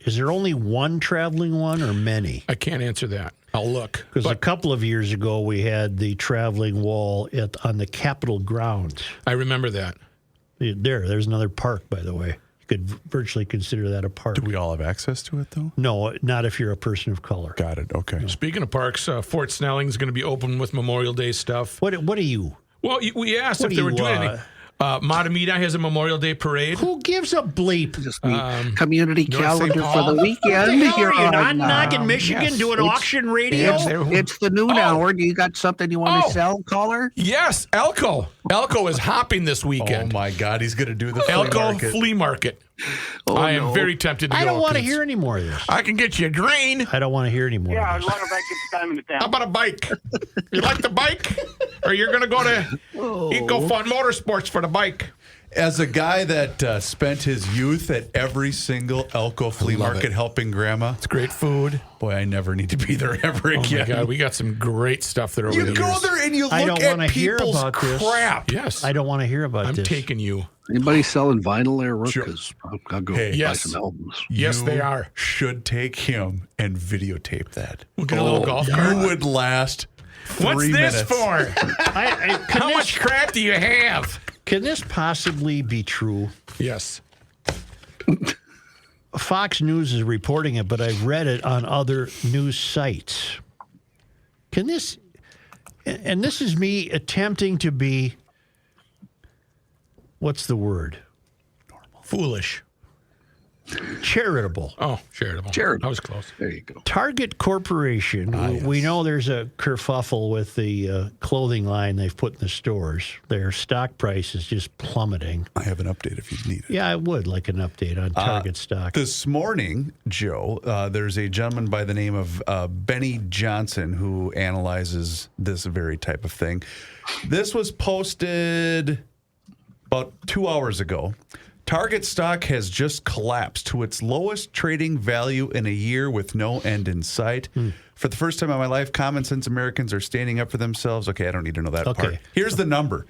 is there only one traveling one or many? I can't answer that. I'll look. Because a couple of years ago, we had the traveling wall on the Capitol grounds. I remember that. There's another park, by the way. You could virtually consider that a park. Do we all have access to it, though? No, not if you're a person of color. Got it. Okay. Speaking of parks, Fort Snelling is going to be open with Memorial Day stuff. What are you? Well, we asked if they were doing anything. Matamida has a Memorial Day parade. Who gives a bleep? Just the community calendar for Paul. the weekend. What the hell are you You're not on, knocking Michigan yes. doing auction radio? It's the noon hour. Do you got something you want to sell, caller? Yes, Elko. Elko is hopping this Oh, weekend. my God. He's going to do the flea Elko market. Flea Market. I am very tempted to go. I don't want to because hear any more of this. I can get you a drain. I don't want to hear any more of this. if I get time in the town. How about a bike? You like the bike? Or you're going to go to EcoFun Motorsports for the bike? As a guy that spent his youth at every single Elko flea market helping grandma, It's great food. boy, I never need to be there ever Oh my again. God, we got some great stuff there over You the go years. there and you I look don't wanna at hear people's about this. crap. Yes. I don't want to hear about I'm this. taking you. Anybody selling vinyl there, Rook? Sure. Because I'll go Hey. buy Yes. some albums. Yes, You they are. Should take him and videotape that. We'll get a little golf cart. You would last 3 What's minutes. this for? How much crap do you have? Can this possibly be true? Yes. Fox News is reporting it, but I've read it on other news sites. Can this, and this is me attempting to be, what's the word? Foolish. Charitable. Oh, charitable. Charitable. I was close. There you go. Target Corporation, we know there's a kerfuffle with the clothing line they've put in the stores. Their stock price is just plummeting. I have an update if you need it. Yeah, I would like an update on Target stock. This morning, Joe, there's a gentleman by the name of Benny Johnson who analyzes this very type of thing. This was posted about 2 hours ago. Target stock has just collapsed to its lowest trading value in a year with no end in sight. For the first time in my life, common sense Americans are standing up for themselves. Okay, I don't need to know that part. Here's the number.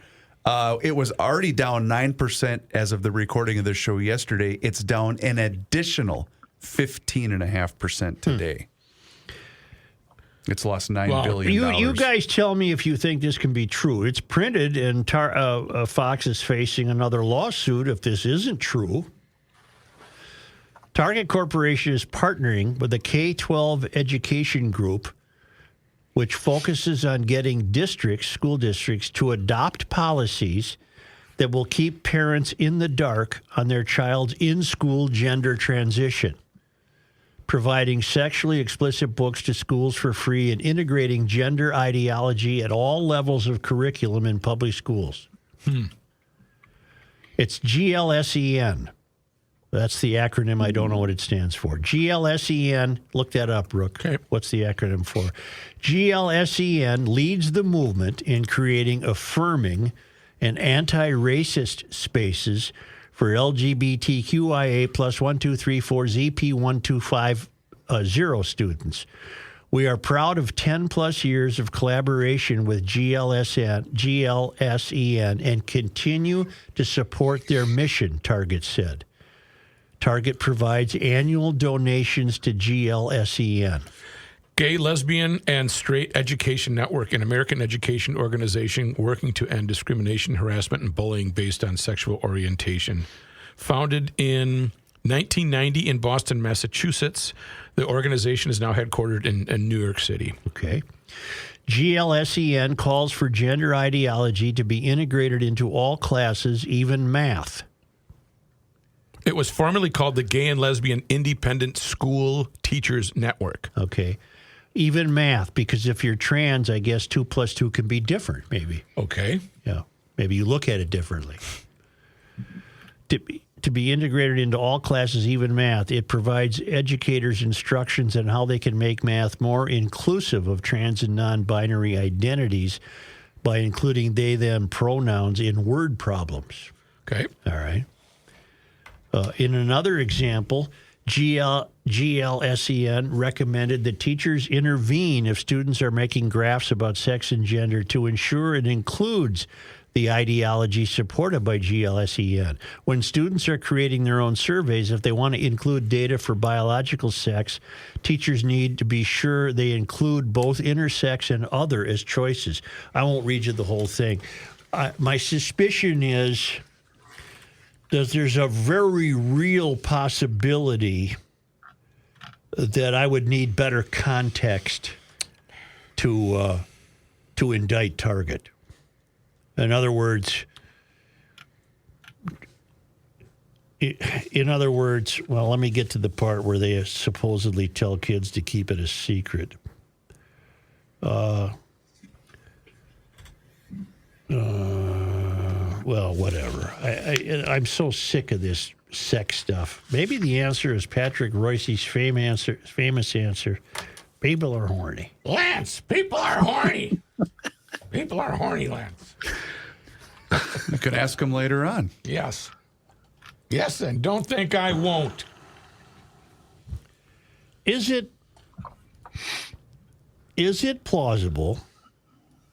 It was already down 9% as of the recording of this show yesterday. It's down an additional 15.5% today. It's lost $9 billion. You guys tell me if you think this can be true. It's printed, and Fox is facing another lawsuit if this isn't true. Target Corporation is partnering with a K-12 education group, which focuses on getting school districts, to adopt policies that will keep parents in the dark on their child's in-school gender transition, providing sexually explicit books to schools for free, and integrating gender ideology at all levels of curriculum in public schools. It's GLSEN. That's the acronym. I don't know what it stands for. GLSEN. Look that up, Rook. Okay. What's the acronym for? GLSEN leads the movement in creating affirming and anti-racist spaces for LGBTQIA plus 1234 ZP125 students. We are proud of 10 plus years of collaboration with GLSEN and continue to support their mission, Target said. Target provides annual donations to GLSEN. Gay, Lesbian, and Straight Education Network, an American education organization working to end discrimination, harassment, and bullying based on sexual orientation. Founded in 1990 in Boston, Massachusetts, the organization is now headquartered in New York City. Okay. GLSEN calls for gender ideology to be integrated into all classes, even math. It was formerly called the Gay and Lesbian Independent School Teachers Network. Okay. Even math, because if you're trans, I guess 2 plus 2 can be different, maybe. Okay. Yeah. Maybe you look at it differently. To be integrated into all classes, even math, it provides educators instructions on how they can make math more inclusive of trans and non-binary identities by including they, them pronouns in word problems. Okay. All right. In another example, GLSEN recommended that teachers intervene if students are making graphs about sex and gender to ensure it includes the ideology supported by GLSEN. When students are creating their own surveys, if they want to include data for biological sex, teachers need to be sure they include both intersex and other as choices. I won't read you the whole thing. My suspicion is that there's a very real possibility that I would need better context to indict Target. In other words, well, let me get to the part where they supposedly tell kids to keep it a secret. Well, whatever. I'm so sick of this sex stuff. Maybe the answer is Patrick Reusse's famous answer. People are horny. Lance, people are horny. People are horny, Lance. You could ask him later on. Yes. Yes, and don't think I won't. Is it plausible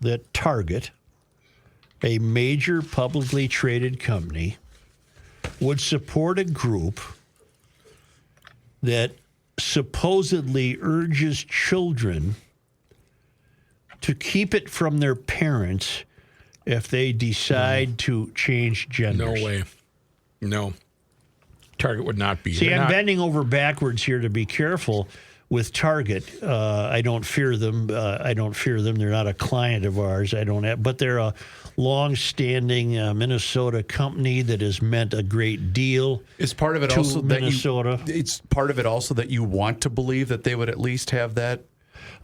that Target, a major publicly traded company, would support a group that supposedly urges children to keep it from their parents if they decide to change genders? No way. No. Target would not be. See, I'm bending over backwards here to be careful. with Target. I don't fear them. They're not a client of ours. But they're a long-standing Minnesota company that has meant a great deal. Is part of it to also Minnesota? It's part of it also that you want to believe that they would at least have that.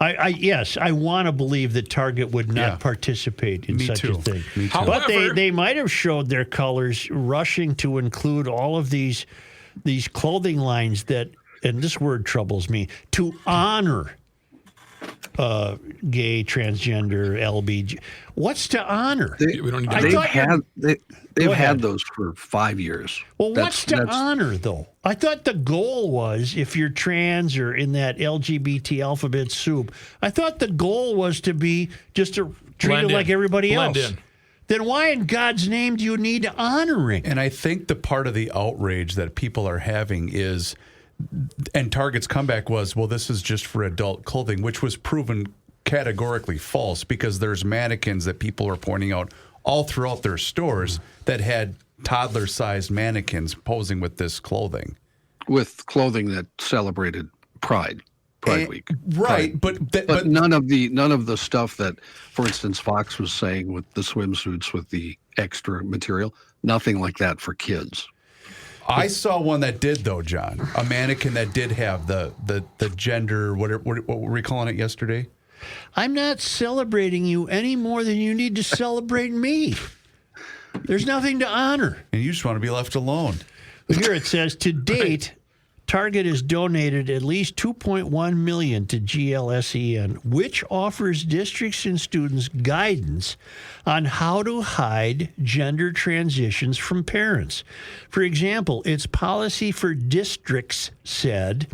Yes, I want to believe that Target would not participate in such a thing. Me too. But However, they might have showed their colors, rushing to include all of these clothing lines that, and this word troubles me, to honor gay, transgender, LBG. What's to honor? We don't need to They've had those for 5 years. Well, what's to honor, though? I thought the goal was, if you're trans or in that LGBT alphabet soup, I thought the goal was to be just to treat it like everybody else. Blend in. Then why in God's name do you need honoring? And I think the part of the outrage that people are having is, and Target's comeback was, well, this is just for adult clothing, which was proven categorically false, because there's mannequins that people are pointing out all throughout their stores that had toddler-sized mannequins posing with this clothing. With clothing that celebrated Pride Week. Right, but none of the stuff that, for instance, Fox was saying with the swimsuits with the extra material, nothing like that for kids. I saw one that did, though, John. A mannequin that did have the gender, what were we calling it yesterday? I'm not celebrating you any more than you need to celebrate me. There's nothing to honor. And you just want to be left alone. But here it says, to date, Target has donated at least $2.1 million to GLSEN, which offers districts and students guidance on how to hide gender transitions from parents. For example, its policy for districts said,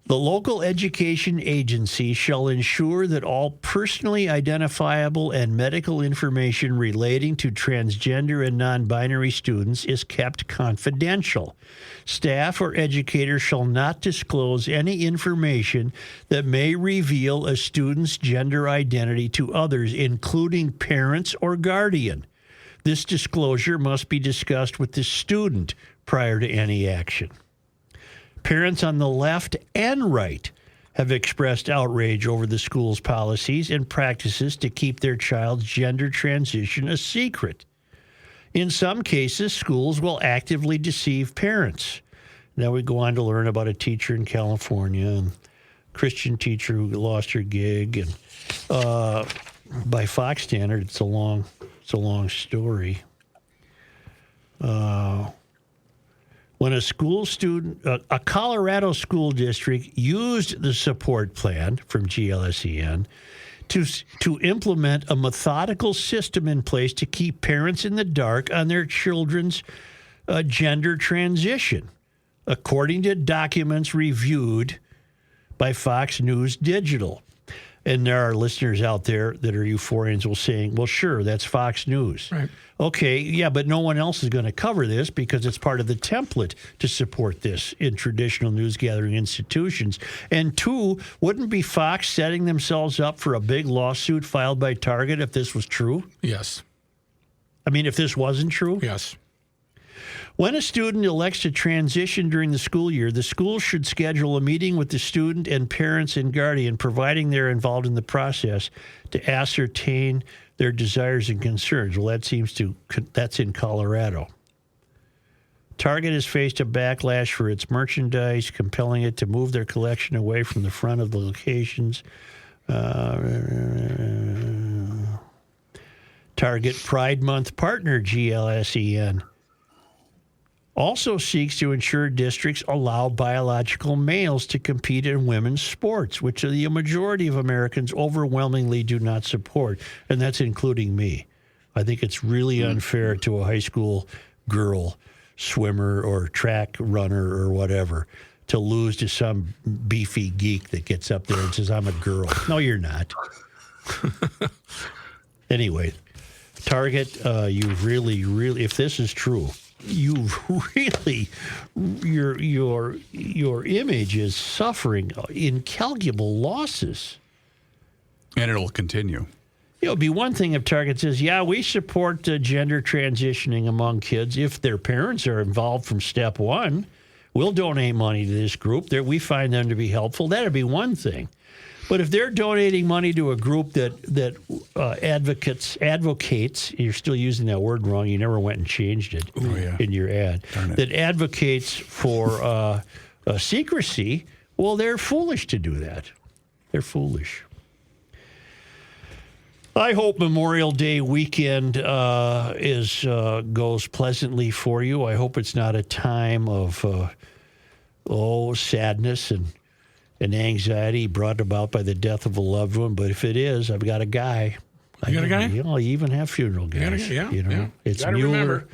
the local education agency shall ensure that all personally identifiable and medical information relating to transgender and non-binary students is kept confidential. Staff or educators shall not disclose any information that may reveal a student's gender identity to others, including parents or guardian. This disclosure must be discussed with the student prior to any action. Parents on the left and right have expressed outrage over the school's policies and practices to keep their child's gender transition a secret. In some cases, schools will actively deceive parents. Now we go on to learn about a teacher in California, and Christian teacher who lost her gig, and by Fox standard, it's a long story. When a school student, a Colorado school district used the support plan from GLSEN to implement a methodical system in place to keep parents in the dark on their children's gender transition, according to documents reviewed by Fox News Digital. And there are listeners out there that are euphorians will saying, well, sure, that's Fox News. Right. Okay, yeah, but no one else is going to cover this because it's part of the template to support this in traditional news gathering institutions. And two, wouldn't be Fox setting themselves up for a big lawsuit filed by Target if this was true? Yes. I mean, if this wasn't true? Yes. When a student elects to transition during the school year, the school should schedule a meeting with the student and parents and guardian, providing they're involved in the process, to ascertain their desires and concerns. Well, that's in Colorado. Target has faced a backlash for its merchandise, compelling it to move their collection away from the front of the locations. Target Pride Month partner GLSEN also seeks to ensure districts allow biological males to compete in women's sports, which the majority of Americans overwhelmingly do not support, and that's including me. I think it's really unfair to a high school girl swimmer or track runner or whatever to lose to some beefy geek that gets up there and says, I'm a girl. No, you're not. Anyway, Target, you really, if this is true, you really, your image is suffering incalculable losses. And it'll continue. It would be one thing if Target says, yeah, we support gender transitioning among kids if their parents are involved from step one. We'll donate money to this group. We find them to be helpful. That'd be one thing. But if they're donating money to a group that advocates, you're still using that word wrong. You never went and changed it in your ad. That advocates for secrecy, well, they're foolish to do that. They're foolish. I hope Memorial Day weekend goes pleasantly for you. I hope it's not a time of sadness and anxiety brought about by the death of a loved one. But if it is, I've got a guy. You got a guy? You even have funeral guys. It's Mueller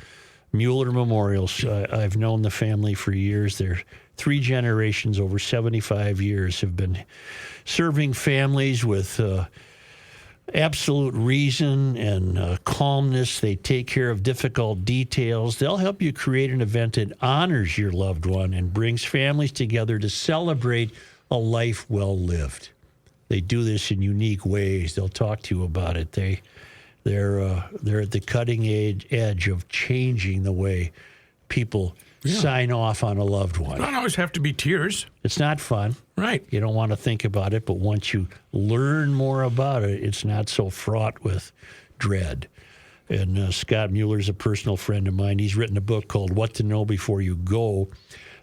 Memorials. I've known the family for years. They're 3 generations, over 75 years, have been serving families with absolute reason and calmness. They take care of difficult details. They'll help you create an event that honors your loved one and brings families together to celebrate a life well lived. They do this in unique ways. They'll talk to you about it. They're at the cutting edge of changing the way people sign off on a loved one. It don't always have to be tears. It's not fun. Right. You don't want to think about it, but once you learn more about it, it's not so fraught with dread. And Scott Mueller's a personal friend of mine. He's written a book called What to Know Before You Go.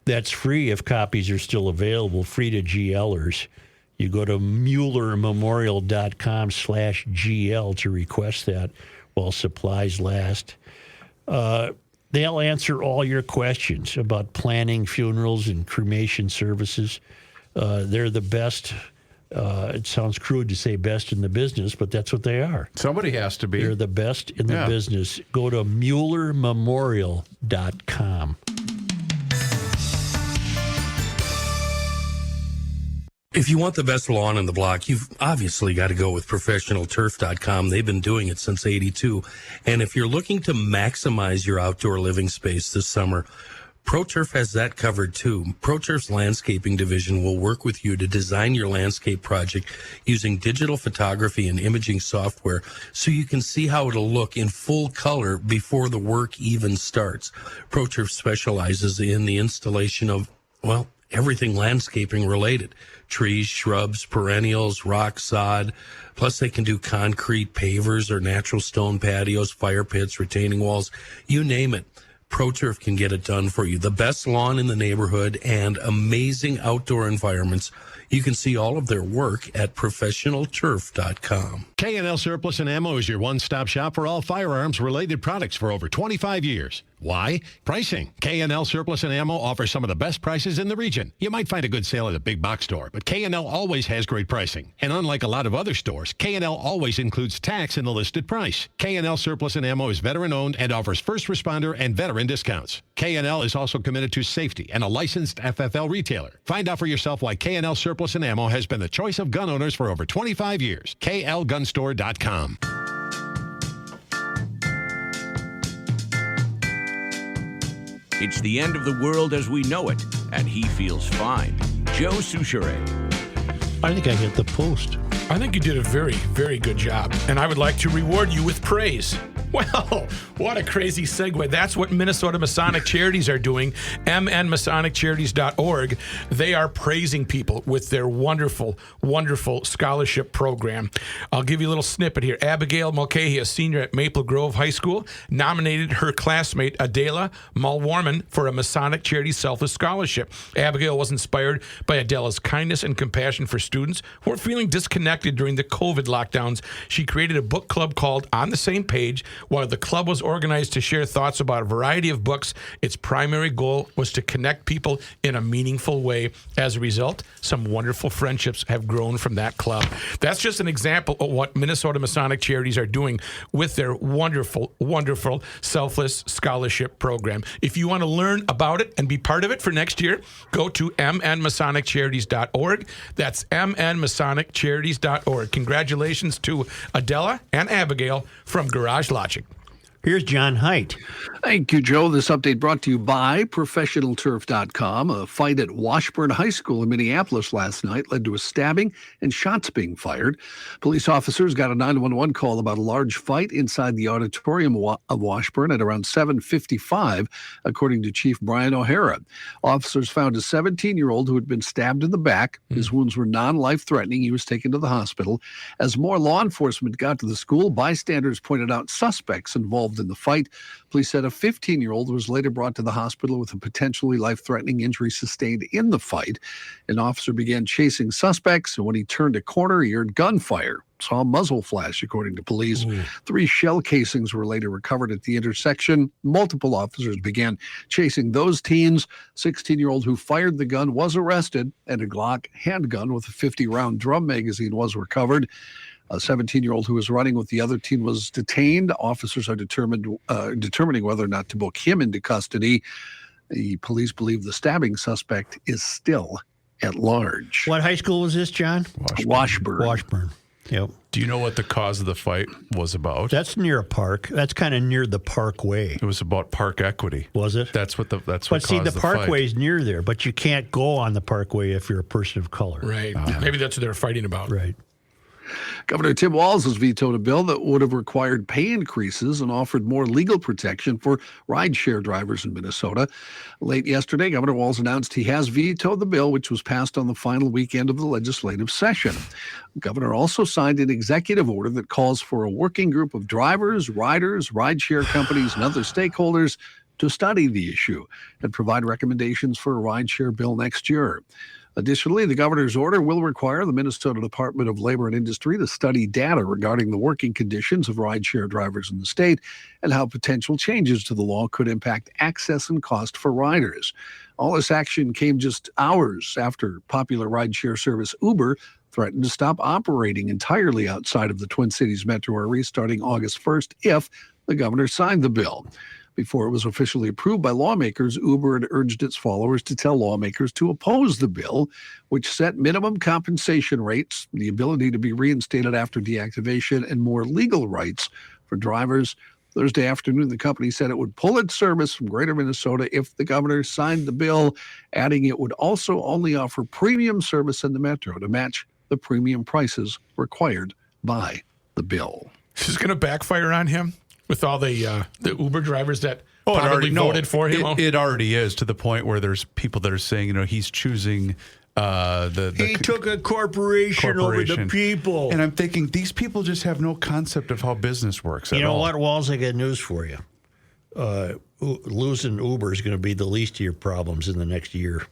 That's free if copies are still available, free to GLers. You go to MuellerMemorial.com/GL to request that while supplies last. They'll answer all your questions about planning funerals and cremation services. They're the best. It sounds crude to say best in the business, but that's what they are. Somebody has to be. They're the best in the business. Go to MuellerMemorial.com. If you want the best lawn in the block, you've obviously got to go with ProfessionalTurf.com. They've been doing it since '82. And if you're looking to maximize your outdoor living space this summer, ProTurf has that covered too. ProTurf's landscaping division will work with you to design your landscape project using digital photography and imaging software so you can see how it'll look in full color before the work even starts. ProTurf specializes in the installation of, well, everything landscaping related. Trees, shrubs, perennials, rock, sod. Plus, they can do concrete pavers or natural stone patios, fire pits, retaining walls, you name it. ProTurf can get it done for you. The best lawn in the neighborhood and amazing outdoor environments. You can see all of their work at ProfessionalTurf.com. K&L Surplus and Ammo is your one-stop shop for all firearms-related products for over 25 years. Why? Pricing. K&L Surplus and Ammo offers some of the best prices in the region. You might find a good sale at a big box store, but K&L always has great pricing. And unlike a lot of other stores, K&L always includes tax in the listed price. K&L Surplus and Ammo is veteran-owned and offers first responder and veteran discounts. K&L is also committed to safety and a licensed FFL retailer. Find out for yourself why K&L Surplus and Ammo has been the choice of gun owners for over 25 years. KLGunstore.com. It's the end of the world as we know it, and he feels fine. Joe Souchere. I think I hit the post. I think you did a very, very good job, and I would like to reward you with praise. Well, what a crazy segue. That's what Minnesota Masonic Charities are doing, mnmasoniccharities.org. They are praising people with their wonderful, wonderful scholarship program. I'll give you a little snippet here. Abigail Mulcahy, a senior at Maple Grove High School, nominated her classmate Adela Mulwarman for a Masonic Charities Selfless Scholarship. Abigail was inspired by Adela's kindness and compassion for students who were feeling disconnected during the COVID lockdowns. She created a book club called On the Same Page. While the club was organized to share thoughts about a variety of books, its primary goal was to connect people in a meaningful way. As a result, some wonderful friendships have grown from that club. That's just an example of what Minnesota Masonic Charities are doing with their wonderful, wonderful selfless scholarship program. If you want to learn about it and be part of it for next year, go to mnmasoniccharities.org. That's mnmasoniccharities.org. Congratulations to Adela and Abigail from Garage Logic. Here's John Heidt. Thank you, Joe. This update brought to you by ProfessionalTurf.com. A fight at Washburn High School in Minneapolis last night led to a stabbing and shots being fired. Police officers got a 911 call about a large fight inside the auditorium of Washburn at around 7:55, according to Chief Brian O'Hara. Officers found a 17-year-old who had been stabbed in the back. His wounds were non-life-threatening. He was taken to the hospital. As more law enforcement got to the school, bystanders pointed out suspects involved in the fight. Police said a 15-year-old was later brought to the hospital with a potentially life-threatening injury sustained in the fight. An officer began chasing suspects, and when he turned a corner, he heard gunfire. Saw a muzzle flash, according to police. 3 shell casings were later recovered at the intersection. Multiple officers began chasing those teens. 16-year-old who fired the gun was arrested, and a Glock handgun with a 50-round drum magazine was recovered. A 17-year-old who was running with the other teen was detained. Officers are determining whether or not to book him into custody. The police believe the stabbing suspect is still at large. What high school was this, John? Washburn. Yep. Do you know what the cause of the fight was about? That's near a park. That's kind of near the Parkway. It was about park equity. Was it? That's what But caused see, the fight. Parkway's near there, but you can't go on the Parkway if you're a person of color. Right. Maybe that's what they're fighting about. Right. Governor Tim Walz has vetoed a bill that would have required pay increases and offered more legal protection for rideshare drivers in Minnesota. Late yesterday, Governor Walz announced he has vetoed the bill, which was passed on the final weekend of the legislative session. The governor also signed an executive order that calls for a working group of drivers, riders, rideshare companies, and other stakeholders to study the issue and provide recommendations for a rideshare bill next year. Additionally, the governor's order will require the Minnesota Department of Labor and Industry to study data regarding the working conditions of rideshare drivers in the state and how potential changes to the law could impact access and cost for riders. All this action came just hours after popular rideshare service Uber threatened to stop operating entirely outside of the Twin Cities metro area starting August 1st if the governor signed the bill. Before it was officially approved by lawmakers, Uber had urged its followers to tell lawmakers to oppose the bill, which set minimum compensation rates, the ability to be reinstated after deactivation, and more legal rights for drivers. Thursday afternoon, the company said it would pull its service from Greater Minnesota if the governor signed the bill, adding it would also only offer premium service in the metro to match the premium prices required by the bill. This is going to backfire on him with all the Uber drivers that probably voted for him. It already is, to the point where there's people that are saying, he's choosing he took a corporation over the people. And I'm thinking, these people just have no concept of how business works at all. You know what, Walls? I got news for you. Losing Uber is going to be the least of your problems in the next year.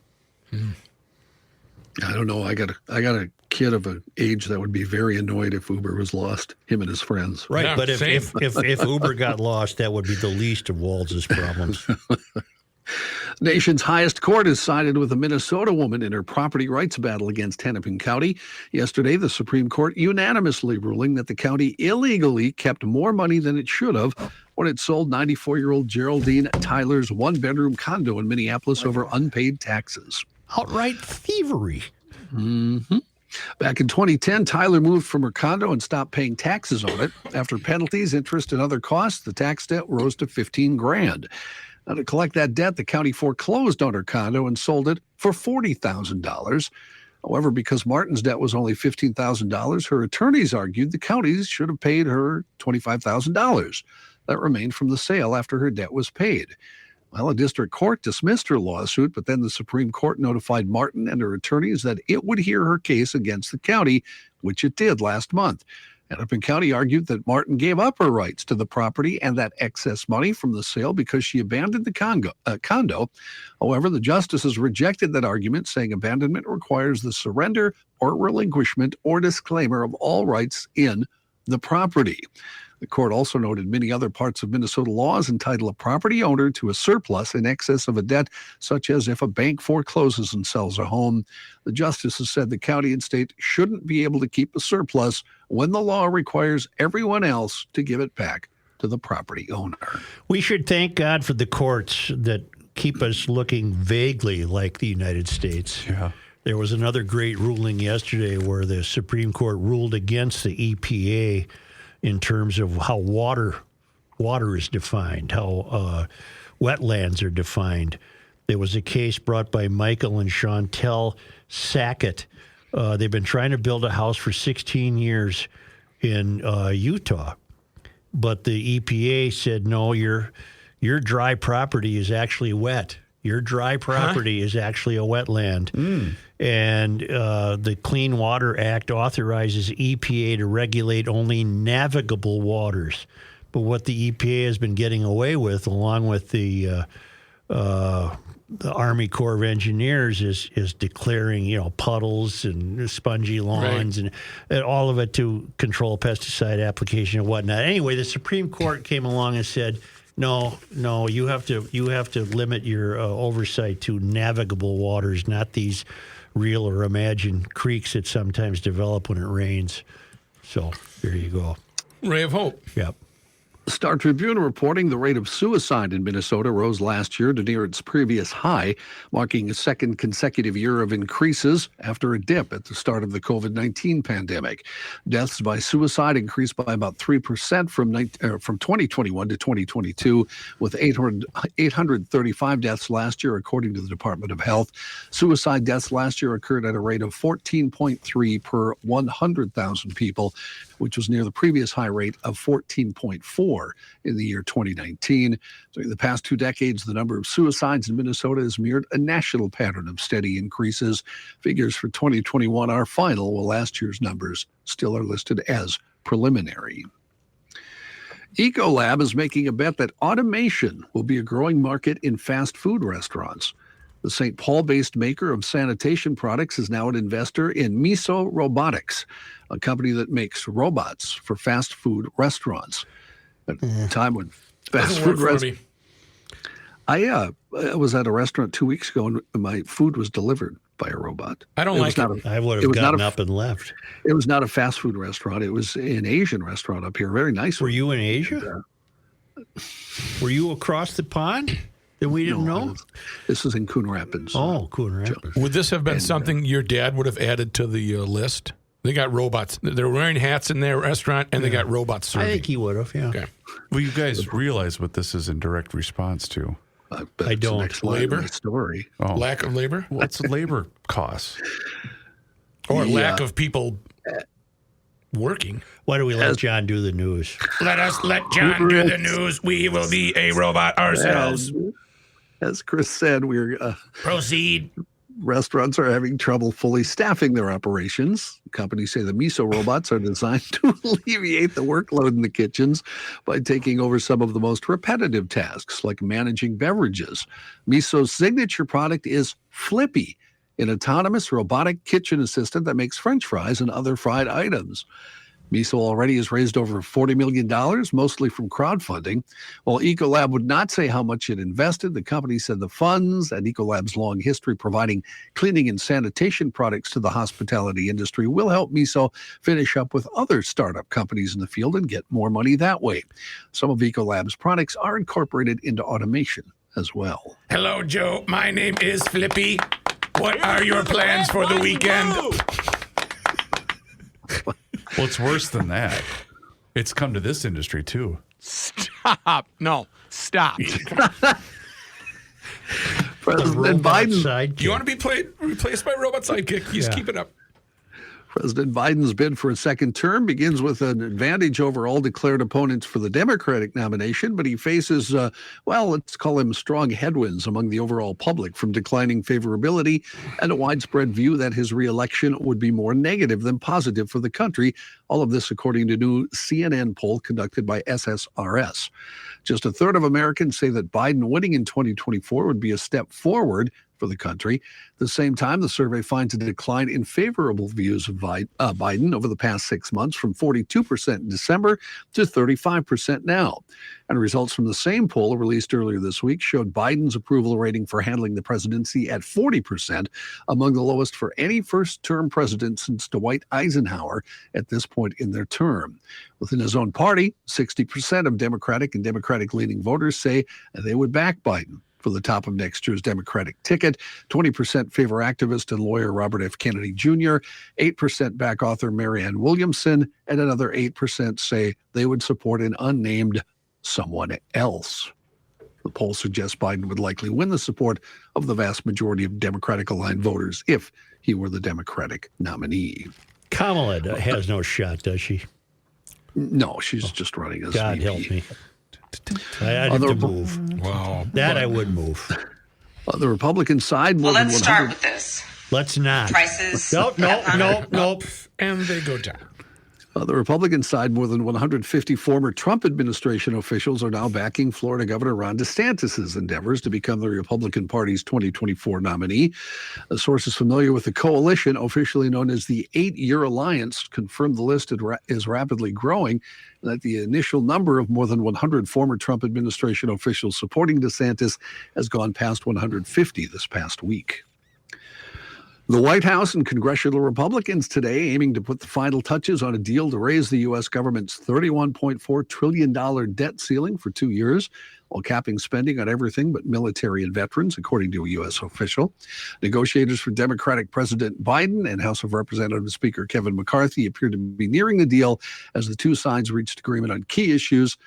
I don't know. I got a kid of an age that would be very annoyed if Uber was lost, him and his friends. Right, Yeah, but if Uber got lost, that would be the least of Walz's problems. Nation's highest court has sided with a Minnesota woman in her property rights battle against Hennepin County. Yesterday, the Supreme Court unanimously ruling that the county illegally kept more money than it should have when it sold 94-year-old Geraldine Tyler's one-bedroom condo in Minneapolis over unpaid taxes. Outright thievery. Mm-hmm. Back in 2010, Tyler moved from her condo and stopped paying taxes on it. After penalties, interest, and other costs, the tax debt rose to $15,000. Now, to collect that debt, the county foreclosed on her condo and sold it for $40,000. However, because Martin's debt was only $15,000, her attorneys argued the counties should have paid her $25,000. That remained from the sale after her debt was paid. Well, a district court dismissed her lawsuit, but then the Supreme Court notified Martin and her attorneys that it would hear her case against the county, which it did last month. Hennepin County argued that Martin gave up her rights to the property and that excess money from the sale because she abandoned the condo. However, the justices rejected that argument, saying abandonment requires the surrender or relinquishment or disclaimer of all rights in the property. The court also noted many other parts of Minnesota laws entitle a property owner to a surplus in excess of a debt, such as if a bank forecloses and sells a home. The justices said the county and state shouldn't be able to keep a surplus when the law requires everyone else to give it back to the property owner. We should thank God for the courts that keep us looking vaguely like the United States. Yeah. There was another great ruling yesterday where the Supreme Court ruled against the EPA in terms of how water water is defined, how wetlands are defined. There was a case brought by Michael and Chantel Sackett. They've been trying to build a house for 16 years in Utah, but the EPA said, no, your dry property is actually wet. Your dry property is actually a wetland. And the Clean Water Act authorizes EPA to regulate only navigable waters. But what the EPA has been getting away with, along with the Army Corps of Engineers, is declaring, puddles and spongy lawns and all of it to control pesticide application and whatnot. Anyway, the Supreme Court came along and said, no, you have to limit your oversight to navigable waters, not these real or imagined creeks that sometimes develop when it rains. So there you go. Ray of hope. Yep. Star Tribune reporting the rate of suicide in Minnesota rose last year to near its previous high, marking a second consecutive year of increases after a dip at the start of the COVID-19 pandemic. Deaths by suicide increased by about 3% from 2021 to 2022, with 835 deaths last year, according to the Department of Health. Suicide deaths last year occurred at a rate of 14.3 per 100,000 people, which was near the previous high rate of 14.4 in the year 2019. So in the past 2 decades, the number of suicides in Minnesota has mirrored a national pattern of steady increases. Figures for 2021 are final, while last year's numbers still are listed as preliminary. Ecolab is making a bet that automation will be a growing market in fast food restaurants. The St. Paul-based maker of sanitation products is now an investor in Miso Robotics, a company that makes robots for fast food restaurants. At a time when fast food restaurants... I was at a restaurant 2 weeks ago, and my food was delivered by a robot. I don't like it. I would have gotten up and left. It was not a fast food restaurant. It was an Asian restaurant up here. Very nice. Were you in Asia? Were you across the pond? That we didn't know? This is in Coon Rapids. Oh, Coon Rapids. Would this have been something your dad would have added to the list? They got robots. They're wearing hats in their restaurant, and they got robots serving. I think he would have, yeah. Okay. Well, you guys realize what this is in direct response to. I don't. Labor? Story. Oh. Lack of labor? What's labor costs? Or lack of people working. Why do we let John do the news? Let us let John do the news. We will be a robot ourselves. As Chris said, we're proceed. Restaurants are having trouble fully staffing their operations. Companies say the Miso robots are designed to alleviate the workload in the kitchens by taking over some of the most repetitive tasks, like managing beverages. Miso's signature product is Flippy, an autonomous robotic kitchen assistant that makes French fries and other fried items. Miso already has raised over $40 million, mostly from crowdfunding. While Ecolab would not say how much it invested, the company said the funds and Ecolab's long history providing cleaning and sanitation products to the hospitality industry will help Miso finish up with other startup companies in the field and get more money that way. Some of Ecolab's products are incorporated into automation as well. Hello, Joe. My name is Flippy. What are your plans for the weekend? Well, it's worse than that. It's come to this industry, too. Stop. No, stop. President Biden. You want to be replaced by robot sidekick? Just keep it up. President Biden's bid for a second term begins with an advantage over all declared opponents for the Democratic nomination, but he faces, let's call him strong headwinds among the overall public from declining favorability and a widespread view that his reelection would be more negative than positive for the country. All of this according to a new CNN poll conducted by SSRS. Just a third of Americans say that Biden winning in 2024 would be a step forward for the country. At the same time, the survey finds a decline in favorable views of Biden over the past 6 months from 42% in December to 35% now. And results from the same poll released earlier this week showed Biden's approval rating for handling the presidency at 40%, among the lowest for any first-term president since Dwight Eisenhower at this point in their term. Within his own party, 60% of Democratic and Democratic-leaning voters say they would back Biden for the top of next year's Democratic ticket. 20% favor activist and lawyer Robert F. Kennedy Jr., 8% back author Marianne Williamson, and another 8% say they would support an unnamed someone else. The poll suggests Biden would likely win the support of the vast majority of Democratic-aligned voters if he were the Democratic nominee. Kamala has no shot, does she? No, she's just running as God VP. help me. I'd have to move. Wow. That I would move. On the Republican side, more Well, than let's 100 start with this. Let's not. Prices. Nope. And they go down. On the Republican side, more than 150 former Trump administration officials are now backing Florida Governor Ron DeSantis' endeavors to become the Republican Party's 2024 nominee. Sources familiar with the coalition, officially known as the 8-Year Alliance, confirmed the list is rapidly growing, and that the initial number of more than 100 former Trump administration officials supporting DeSantis has gone past 150 this past week. The White House and congressional Republicans today aiming to put the final touches on a deal to raise the U.S. government's $31.4 trillion debt ceiling for 2 years, while capping spending on everything but military and veterans, according to a U.S. official. Negotiators for Democratic President Biden and House of Representatives Speaker Kevin McCarthy appear to be nearing the deal as the two sides reached agreement on key issues,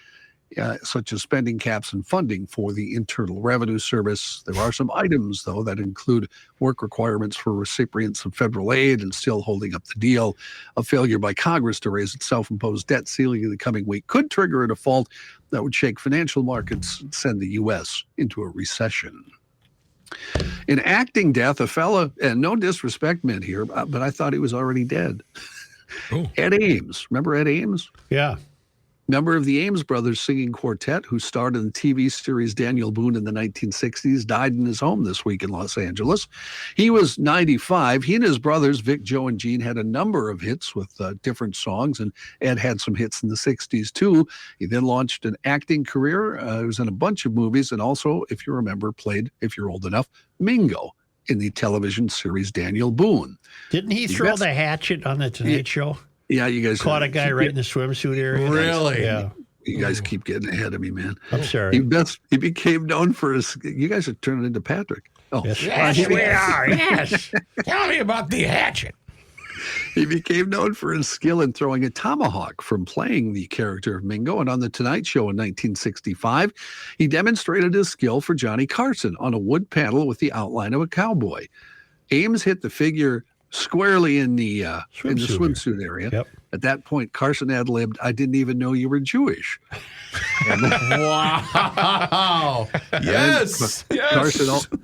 such as spending caps and funding for the Internal Revenue Service. There are some items, though, that include work requirements for recipients of federal aid and still holding up the deal. A failure by Congress to raise its self-imposed debt ceiling in the coming week could trigger a default that would shake financial markets and send the U.S. into a recession. In acting death, a fella, and no disrespect meant here, but I thought he was already dead. Oh. Ed Ames. Remember Ed Ames? Yeah. Member of the Ames Brothers singing quartet, who starred in the TV series Daniel Boone in the 1960s, died in his home this week in Los Angeles. He was 95. He and his brothers, Vic, Joe, and Gene, had a number of hits with different songs, and Ed had some hits in the 60s too. He then launched an acting career. He was in a bunch of movies, and also, if you remember, played, if you're old enough, Mingo in the television series Daniel Boone. Didn't he throw the hatchet on the Tonight Show? Yeah, you guys caught a guy right in the swimsuit area. Really? Yeah. You guys keep getting ahead of me, man. I'm sorry. He became known for his. You guys are turning into Patrick. Oh, Yes, we are. Yes. Tell me about the hatchet. He became known for his skill in throwing a tomahawk from playing the character of Mingo. And on The Tonight Show in 1965, he demonstrated his skill for Johnny Carson on a wood panel with the outline of a cowboy. Ames hit the figure squarely in the swimsuit area. Yep. At that point, Carson ad-libbed, "I didn't even know you were Jewish." Wow. Yes.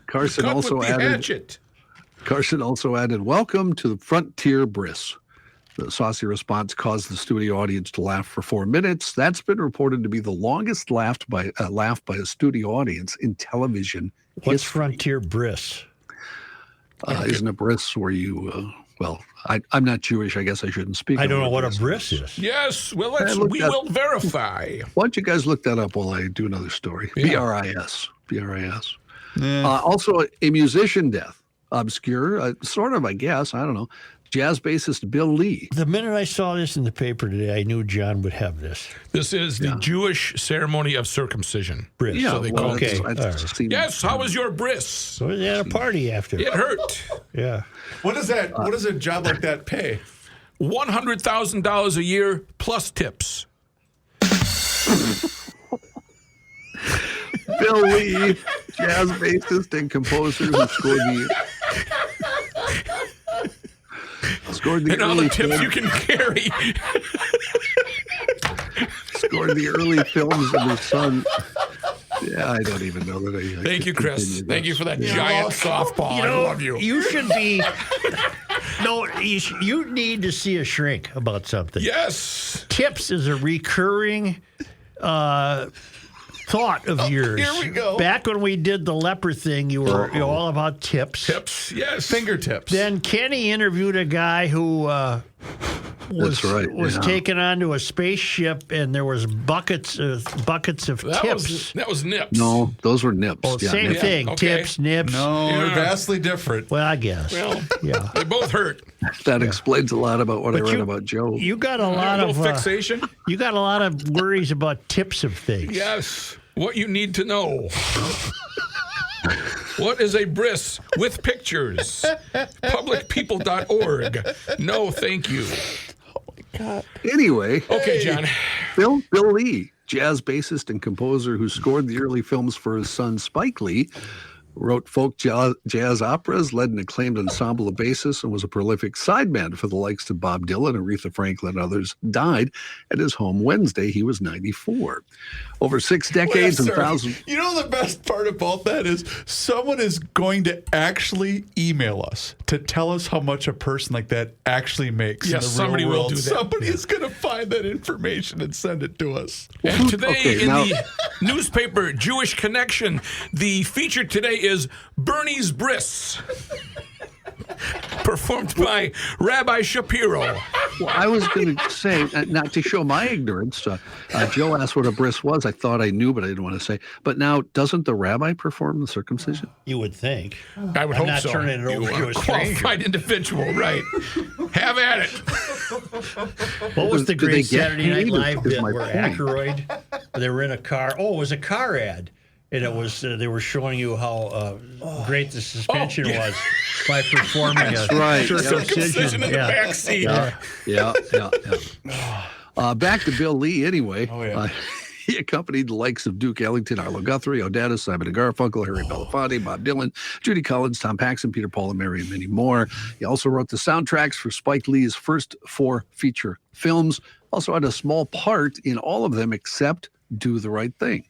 Carson Cut also with the added. hatchet. Carson also added, "Welcome to the Frontier Briss." The saucy response caused the studio audience to laugh for 4 minutes. That's been reported to be the longest laugh by a studio audience in television What's history. Frontier Briss? Isn't a bris where you, I'm not Jewish. I guess I shouldn't speak. I of don't know what a bris is. Yes. Well, we will verify. Why don't you guys look that up while I do another story? Yeah. B-R-I-S. B-R-I-S. Also, a musician death. Obscure, sort of, I guess. I don't know. Jazz bassist Bill Lee. The minute I saw this in the paper today, I knew John would have this. This is the Jewish ceremony of circumcision. Bris. Yeah, So they well, call it. okay. I've seen- Yes. How was your bris? So they had a party after. It hurt. Yeah. What does that? What does a job like that pay? $100,000 a year plus tips. Bill Lee, jazz bassist and composer who scored the And all the early tips film- you can carry. scored the early films of his son. Yeah, I don't even know that I Thank you, Chris. continue Thank you this. for that giant softball. I love you. You should be. No, you need to see a shrink about something. Yes. Tips is a recurring thought of yours. here we go. Back when we did the leper thing, you were all about tips. Tips. Yes. Fingertips. Then Kenny interviewed a guy who was That's right, yeah. taken onto a spaceship, and there was buckets of tips. That was nips. No, those were nips. Oh, Yeah, same nips. thing. okay. Tips, nips. No, Yeah. they're vastly different. Well, I guess. Well, Yeah. they both hurt. That explains a lot about what I But read you- about Joe. You got a A lot little of fixation. you got a lot of worries about tips of things. Yes. What you need to know. What is a bris with pictures? Publicpeople.org. No, thank you. Anyway, Okay, John. Bill Lee, jazz bassist and composer who scored the early films for his son Spike Lee, wrote folk jazz operas, led an acclaimed ensemble of bassists, and was a prolific sideman for the likes of Bob Dylan, Aretha Franklin, and others, died at his home Wednesday. He was 94. Over 6 decades and thousands... You know the best part about that is someone is going to actually email us to tell us how much a person like that actually makes in the somebody real world. will do that. Somebody is going to find that information and send it to us. And today the newspaper Jewish Connection, the feature today is Bernie's Bris, performed by Rabbi Shapiro. Well, I was going to say, not to show my ignorance, Joe asked what a bris was. I thought I knew, but I didn't want to say. But now, doesn't the rabbi perform the circumcision? You would think. I would I'm hope not so. turning it over You to are a a stranger. qualified individual, right? Have at it. What was the Do they great get Saturday Night paid, Live is bit my where point. Aykroyd, they were in a car. Oh, it was a car ad. And it was they were showing you how great the suspension was by performing a circumcision in the back seat. Back to Bill Lee anyway. Oh, yeah. He accompanied the likes of Duke Ellington, Arlo Guthrie, O'Donnell, Simon and Garfunkel, Harry Belafonte, Bob Dylan, Judy Collins, Tom Paxson, Peter, Paul, and Mary, and many more. He also wrote the soundtracks for Spike Lee's first 4 feature films. Also had a small part in all of them except Do the Right Thing.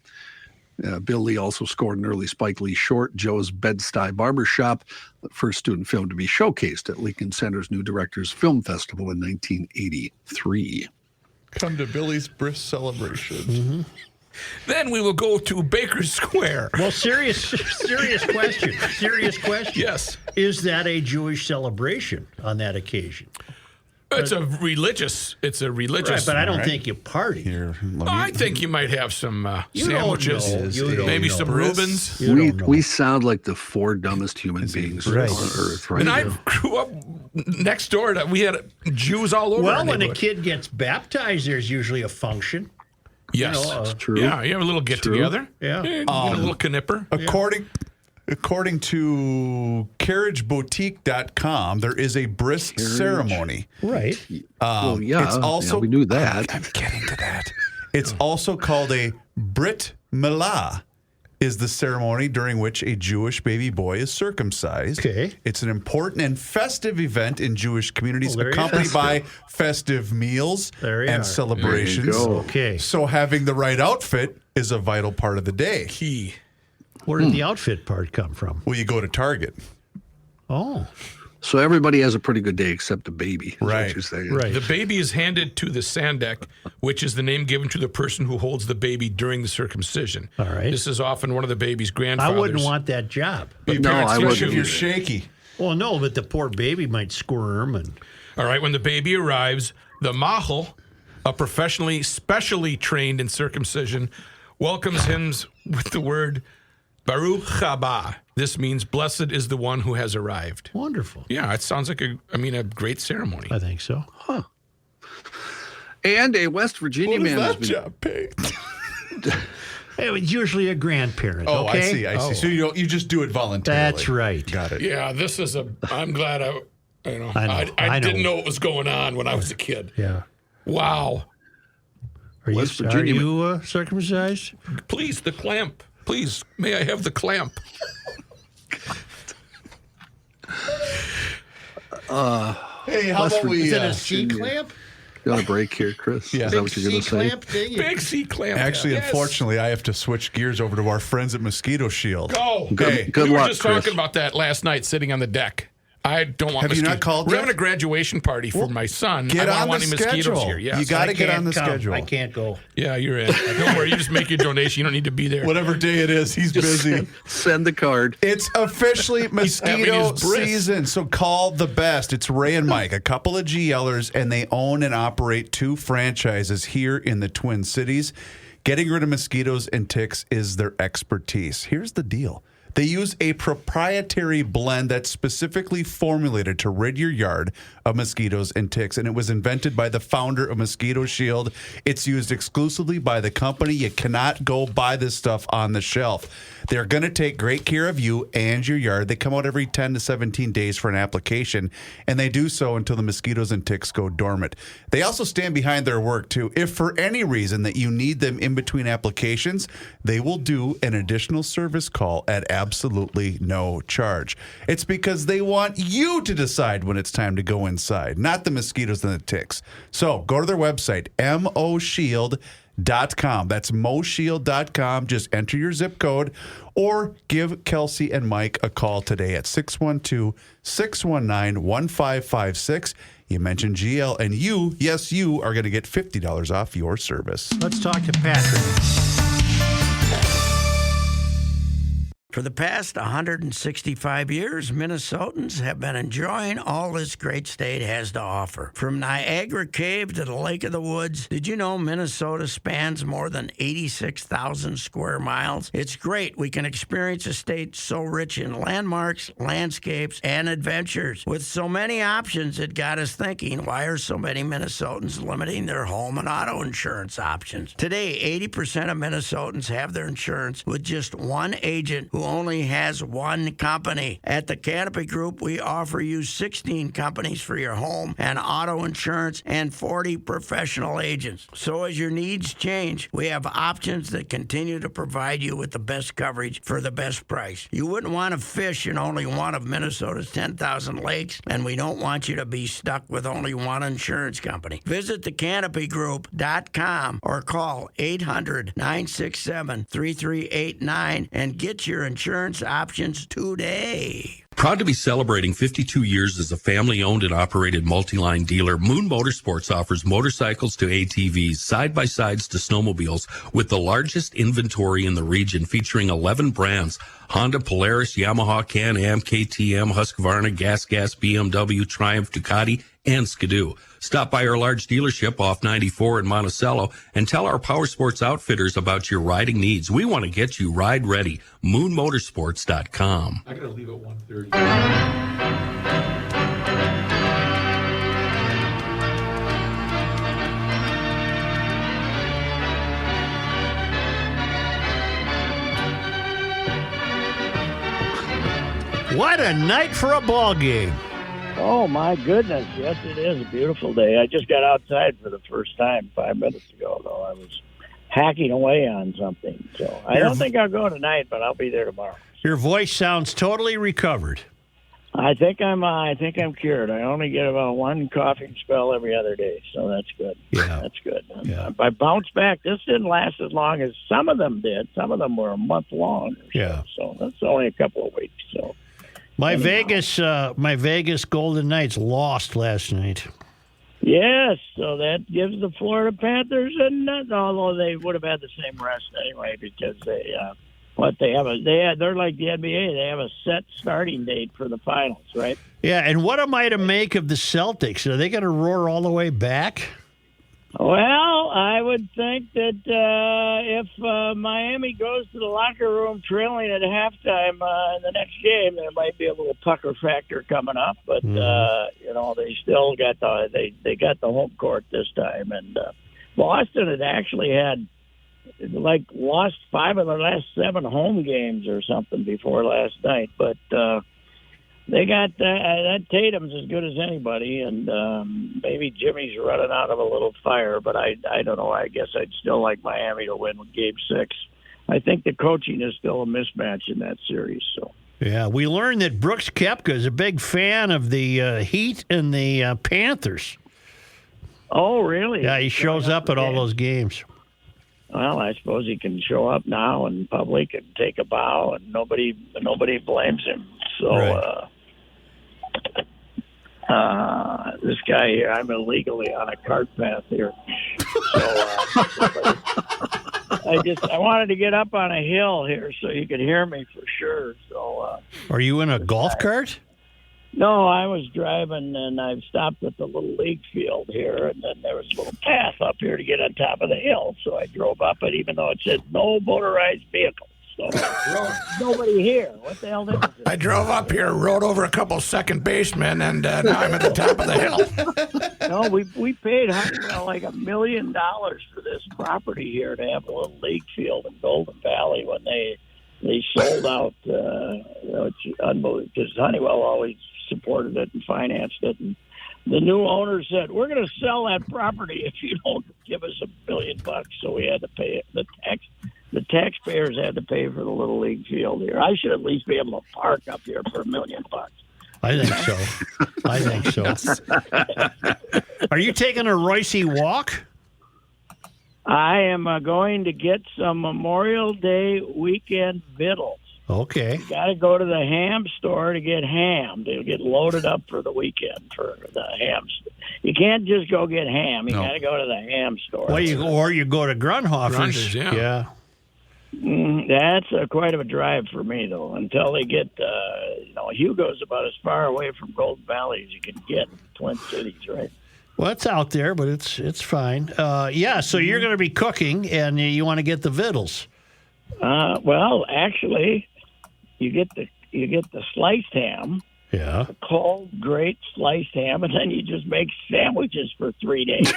Bill Lee also scored an early Spike Lee short, Joe's Bed-Stuy Barbershop, the first student film to be showcased at Lincoln Center's New Directors Film Festival in 1983. Come to Billy's Bris celebration. Mm-hmm. Then we will go to Baker Square. Well, serious question. Serious question. Yes. Is that a Jewish celebration on that occasion? It's a religious. Right, but I don't think you party. Here, I think you might have some You don't sandwiches, know. You don't maybe know. some Reubens. You don't know. We sound like the 4 dumbest human beings Right. on earth, right? And I grew up next door. We had Jews all over. Well, our when a neighborhood. kid gets baptized, there's usually a function. Yes, You know, True. yeah, you have a little get together. Yeah. Get a little knipper. According to carriageboutique.com, there is a bris ceremony. Right. Well, yeah, It's also we knew that. I'm getting to that. It's also called a Brit Milah, is the ceremony during which a Jewish baby boy is circumcised. Okay. It's an important and festive event in Jewish communities, Well, there you accompanied go. by festive meals There you are. and celebrations. There you go. Okay. So having the right outfit is a vital part of the day. Key. Where did the outfit part come from? Well, you go to Target. Oh, So everybody has a pretty good day except the baby. Is Right. What you're saying. right. The baby is handed to the sandek, which is the name given to the person who holds the baby during the circumcision. All right. This is often one of the baby's I grandfathers. wouldn't want that job. But No, parents I do wouldn't choose. If you're shaky. Well, no, but the poor baby might squirm and. All right, when the baby arrives, the mahal, a professionally, specially trained in circumcision, welcomes him with the word Baruch haba. This means blessed is the one who has arrived. Wonderful. Yeah, it sounds like a great ceremony. I think so. And a West Virginia What does man has that been job pay? It was usually a grandparent. Oh, okay? I see. So you just do it voluntarily. That's right. Got it. Yeah, this is I'm glad I I I didn't know. know what was going on when I was a kid. Yeah. Wow. Are you, West Virginia circumcised? Please, the clamp. Please, may I have the clamp? Hey, how about we... Is it a C clamp? You want a break here, Chris? Yeah. Is that what you're going to say? clamp thing? Big C clamp. Actually, Yes. unfortunately, I have to switch gears over to our friends at Mosquito Shield. Go. Good we were luck, just Chris. talking about that last night sitting on the deck. I don't want Have you mosquitoes. not called We're yet? having a graduation party for my son. Get I on want the mosquitoes schedule. here. Yes. You got to I get on can't the come. schedule. I can't go. Yeah, you're in. Don't worry. You just make your donation. You don't need to be there. Whatever day it is, he's busy. Send the card. It's officially having mosquito his bris. season, so call the best. It's Ray and Mike, a couple of GLers, and they own and operate 2 franchises here in the Twin Cities. Getting rid of mosquitoes and ticks is their expertise. Here's the deal. They use a proprietary blend that's specifically formulated to rid your yard of mosquitoes and ticks, and it was invented by the founder of Mosquito Shield. It's used exclusively by the company. You cannot go buy this stuff on the shelf. They're going to take great care of you and your yard. They come out every 10 to 17 days for an application, and they do so until the mosquitoes and ticks go dormant. They also stand behind their work, too. If for any reason that you need them in between applications, they will do an additional service call at absolutely no charge. It's because they want you to decide when it's time to go inside, not the mosquitoes and the ticks. So go to their website, moshield.com. That's moshield.com. Just enter your zip code or give Kelsey and Mike a call today at 612-619-1556. You mentioned GL, and you, yes, you are going to get $50 off your service. Let's talk to Patrick. For the past 165 years, Minnesotans have been enjoying all this great state has to offer. From Niagara Cave to the Lake of the Woods, did you know Minnesota spans more than 86,000 square miles? It's great. We can experience a state so rich in landmarks, landscapes, and adventures. With so many options, it got us thinking, why are so many Minnesotans limiting their home and auto insurance options? Today, 80% of Minnesotans have their insurance with just one agent who only has one company. At the Canopy Group, we offer you 16 companies for your home and auto insurance and 40 professional agents. So as your needs change, we have options that continue to provide you with the best coverage for the best price. You wouldn't want to fish in only one of Minnesota's 10,000 lakes, and we don't want you to be stuck with only one insurance company. Visit thecanopygroup.com or call 800-967-3389 and get your insurance options today. Proud to be celebrating 52 years as a family-owned and operated multi-line dealer, Moon Motorsports offers motorcycles to ATVs, side-by-sides to snowmobiles, with the largest inventory in the region, featuring 11 brands: Honda, Polaris, Yamaha, Can-Am, KTM, Husqvarna, Gas, BMW, Triumph, Ducati, and Skidoo. Stop by our large dealership off 94 in Monticello and tell our Powersports outfitters about your riding needs. We want to get you ride ready. MoonMotorsports.com. I got to leave at 1:30. What a night for a ball game. Oh, my goodness. Yes, it is a beautiful day. I just got outside for the first time 5 minutes ago, though. I was hacking away on something. So I don't think I'll go tonight, but I'll be there tomorrow. Your voice sounds totally recovered. I think I'm cured. I only get about one coughing spell every other day, so that's good. Yeah. That's good. Yeah. I bounced back. This didn't last as long as some of them did. Some of them were a month long. Yeah. So that's only a couple of weeks. So my Vegas Golden Knights lost last night. yes, so that gives the Florida Panthers although they would have had the same rest anyway because they're like the NBA. They have a set starting date for the finals, right? Yeah, and what am I to make of the Celtics? Are they going to roar all the way back? Well, I would think that if Miami goes to the locker room trailing at halftime in the next game, there might be a little pucker factor coming up. But they still got they got the home court this time, and Boston had actually had lost 5 of their last 7 home games or something before last night, but. They got that Tatum's as good as anybody, and maybe Jimmy's running out of a little fire, but I don't know. I guess I'd still like Miami to win Game 6. I think the coaching is still a mismatch in that series. So yeah, we learned that Brooks Koepka is a big fan of the Heat and the Panthers. Oh, really? Yeah, he shows up at all those games. Well, I suppose he can show up now in public and take a bow, and nobody blames him. So. Right. This guy here, I'm illegally on a cart path here. So I wanted to get up on a hill here so you could hear me for sure. So are you in a golf cart? No, I was driving and I stopped at the little league field here, and then there was a little path up here to get on top of the hill. So I drove up it, even though it said no motorized vehicles. So nobody here. What the hell is it? I drove up here, rode over a couple second basemen, and now I'm at the top of the hill. No, we paid like $1 million for this property here to have a little league field in Golden Valley when they they sold out. It's unbelievable because Honeywell always supported it and financed it. And the new owner said, "We're going to sell that property if you don't give us $1 billion." So we had to pay it. The taxpayers had to pay for the Little League field here. I should at least be able to park up here for $1 million. I think so. I think so. Are you taking a Reusse walk? I am going to get some Memorial Day weekend vittles. Okay. You got to go to the ham store to get ham. They'll get loaded up for the weekend for the hams. You can't just go get ham. You got to go to the ham store. Well, you go to Grunhofer's. Yeah. That's quite of a drive for me, though, until they get, Hugo's about as far away from Golden Valley as you can get in Twin Cities, right? Well, it's out there, but it's fine. So you're going to be cooking, and you want to get the vittles. Well, actually, you get the sliced ham. Yeah. The cold, great sliced ham, and then you just make sandwiches for 3 days.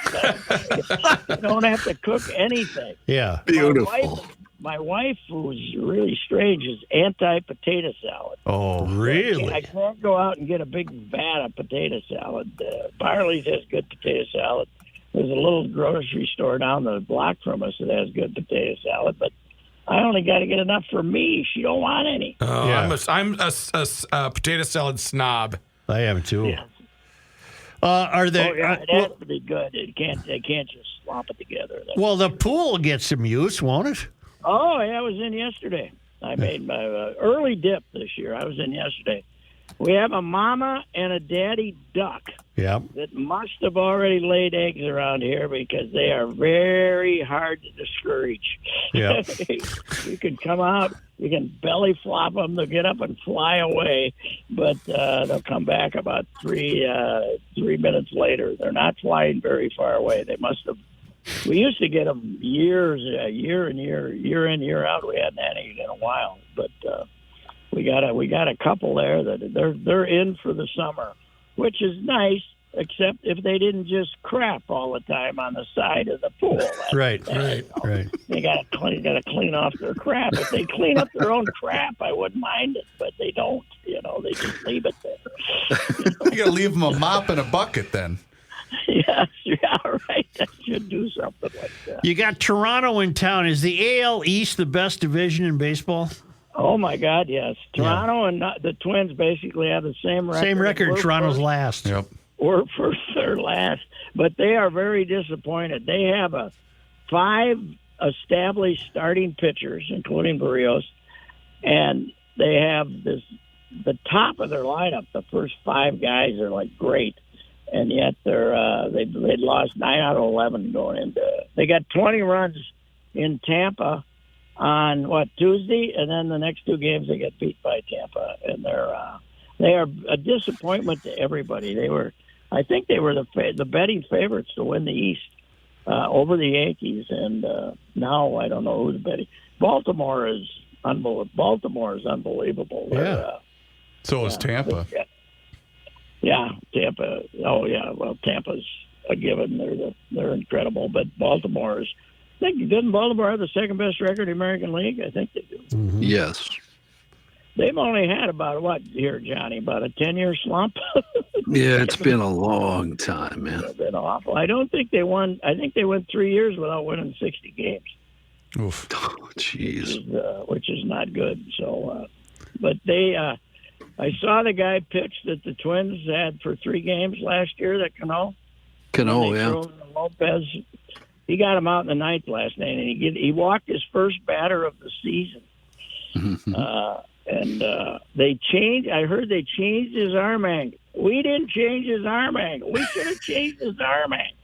You don't have to cook anything. Yeah. Beautiful. My wife, who's really strange, is anti-potato salad. Oh, really? I can't go out and get a big vat of potato salad. Barley's has good potato salad. There's a little grocery store down the block from us that has good potato salad, but I only got to get enough for me. She don't want any. I'm a potato salad snob. I am too. Yeah. Are they? It has to be good. They can't just slop it together. Well, the pool will get some use, won't it? Oh, yeah, I was in yesterday. I made my early dip this year. I was in yesterday. We have a mama and a daddy duck that must have already laid eggs around here because they are very hard to discourage. Yeah. You can come out, you can belly flop them, they'll get up and fly away, but they'll come back about 3 minutes later. They're not flying very far away. They must have. We used to get them year in, year out. We hadn't had any in a while, but we got a couple there that they're in for the summer, which is nice. Except if they didn't just crap all the time on the side of the pool. Right. They got to clean off their crap. If they clean up their own crap, I wouldn't mind it, but they don't. They just leave it there. You got to leave them a mop and a bucket then. Yeah, right. I should do something like that. You got Toronto in town. Is the AL East the best division in baseball? Oh, my God, yes. Toronto and the Twins basically have the same record. Same record. Toronto's last. Yep. We're first or last, but they are very disappointed. They have 5 established starting pitchers, including Barrios, and they have the top of their lineup. The first 5 guys are like great. And yet they'd lost 9 out of 11 going into. They got 20 runs in Tampa on Tuesday, and then the next 2 games they get beat by Tampa, and they are a disappointment to everybody. I think they were the betting favorites to win the East over the Yankees, and now I don't know who the betting. Baltimore is unbelievable. Baltimore is unbelievable. Yeah. So is Tampa. Yeah, Tampa. Oh, yeah. Well, Tampa's a given. They're incredible. But Baltimore is. Didn't Baltimore have the second best record in the American League? I think they do. Mm-hmm. Yes. They've only had about Johnny? About a 10-year slump. Yeah, it's been a long time, man. It's been awful. I don't think they won. I think they went 3 years without winning 60 games. Oof. Oh, jeez. Which is not good. So, but they. I saw the guy pitch that the Twins had for 3 games last year, that Cano. Yeah. Lopez, he got him out in the 9th last night, and he walked his first batter of the season. And they changed. I heard they changed his arm angle. We didn't change his arm angle. We should have changed his arm angle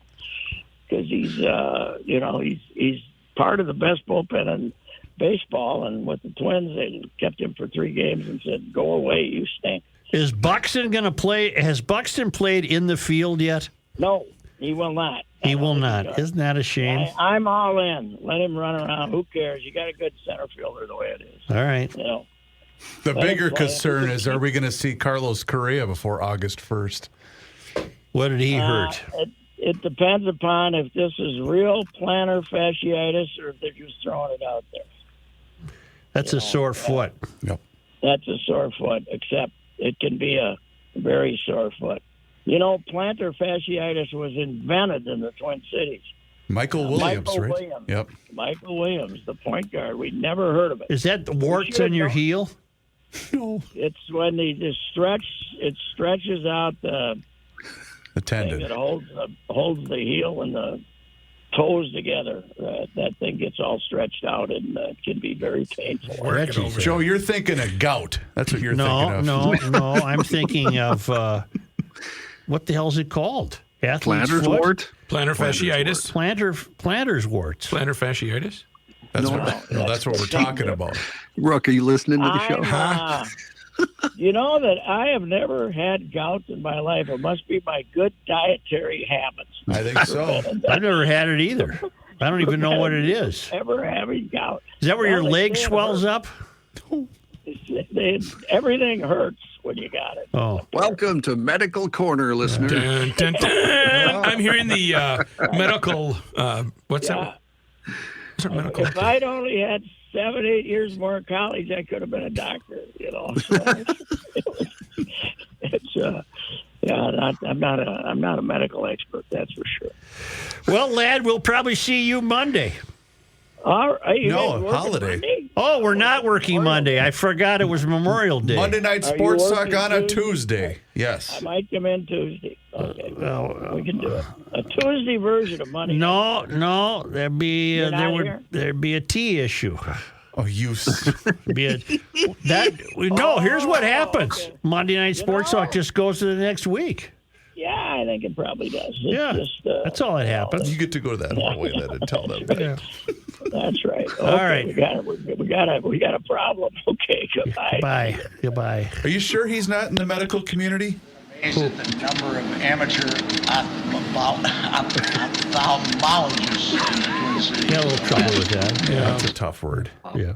because he's part of the best bullpen in baseball, and with the Twins, they kept him for 3 games and said, "Go away, you stink." Is Buxton going to play? Has Buxton played in the field yet? No, he will not. He will not. Isn't that a shame? I'm all in. Let him run around. Who cares? You got a good center fielder the way it is. All right. The bigger concern is, are we going to see Carlos Correa before August 1st? What did he hurt? It depends upon if this is real plantar fasciitis or if they're just throwing it out there. That's a sore foot. Yep. That's a sore foot, except it can be a very sore foot. Plantar fasciitis was invented in the Twin Cities. Michael Williams, Michael right? Williams. Yep. Michael Williams, the point guard. We'd never heard of it. Is that the warts on your heel? No. It's when they just it stretches out the tendon that holds the heel and the toes together. That thing gets all stretched out, and it can be very painful. Joe, you're thinking of gout. That's what you're thinking of. No. I'm thinking of what the hell's it called? Plantar's wart? Plantar fasciitis. Plantar's warts. Plantar fasciitis. That's what we're talking about. Rook, are you listening to the show? That I have never had gout in my life. It must be my good dietary habits. I think so. I've never had it either. I don't even know what it is. Ever having gout. Is that where your leg swells up? Everything hurts when you got it. Oh. Welcome to Medical Corner, listener. Dun, dun, dun. I'm hearing the medical. What's that? What's our medical? If I'd only had 7-8 years more in college, I could have been a doctor. So I'm not a medical expert. That's for sure. Well, lad, we'll probably see you Monday. All right. No, holiday. Monday? Oh, we're not working Monday. I forgot it was Memorial Day. Monday Night Sports Talk on a Tuesday. Yes. I might come in Tuesday. Okay. We can do it. A Tuesday version of Monday. No. There'd be a tea issue. Oh, you. Here's what happens. Okay. Monday Night Sports Talk just goes to the next week. Yeah, I think it probably does. That's all that happens. You get to go to that hallway then and tell them. Yeah. That's right. Okay, all right. We got a problem. Okay, Goodbye. Are you sure he's not in the medical community? Is it the number of amateur ophthalmologists in the Twin Cities? Got a little trouble with that. Yeah, that's a tough word. Yeah.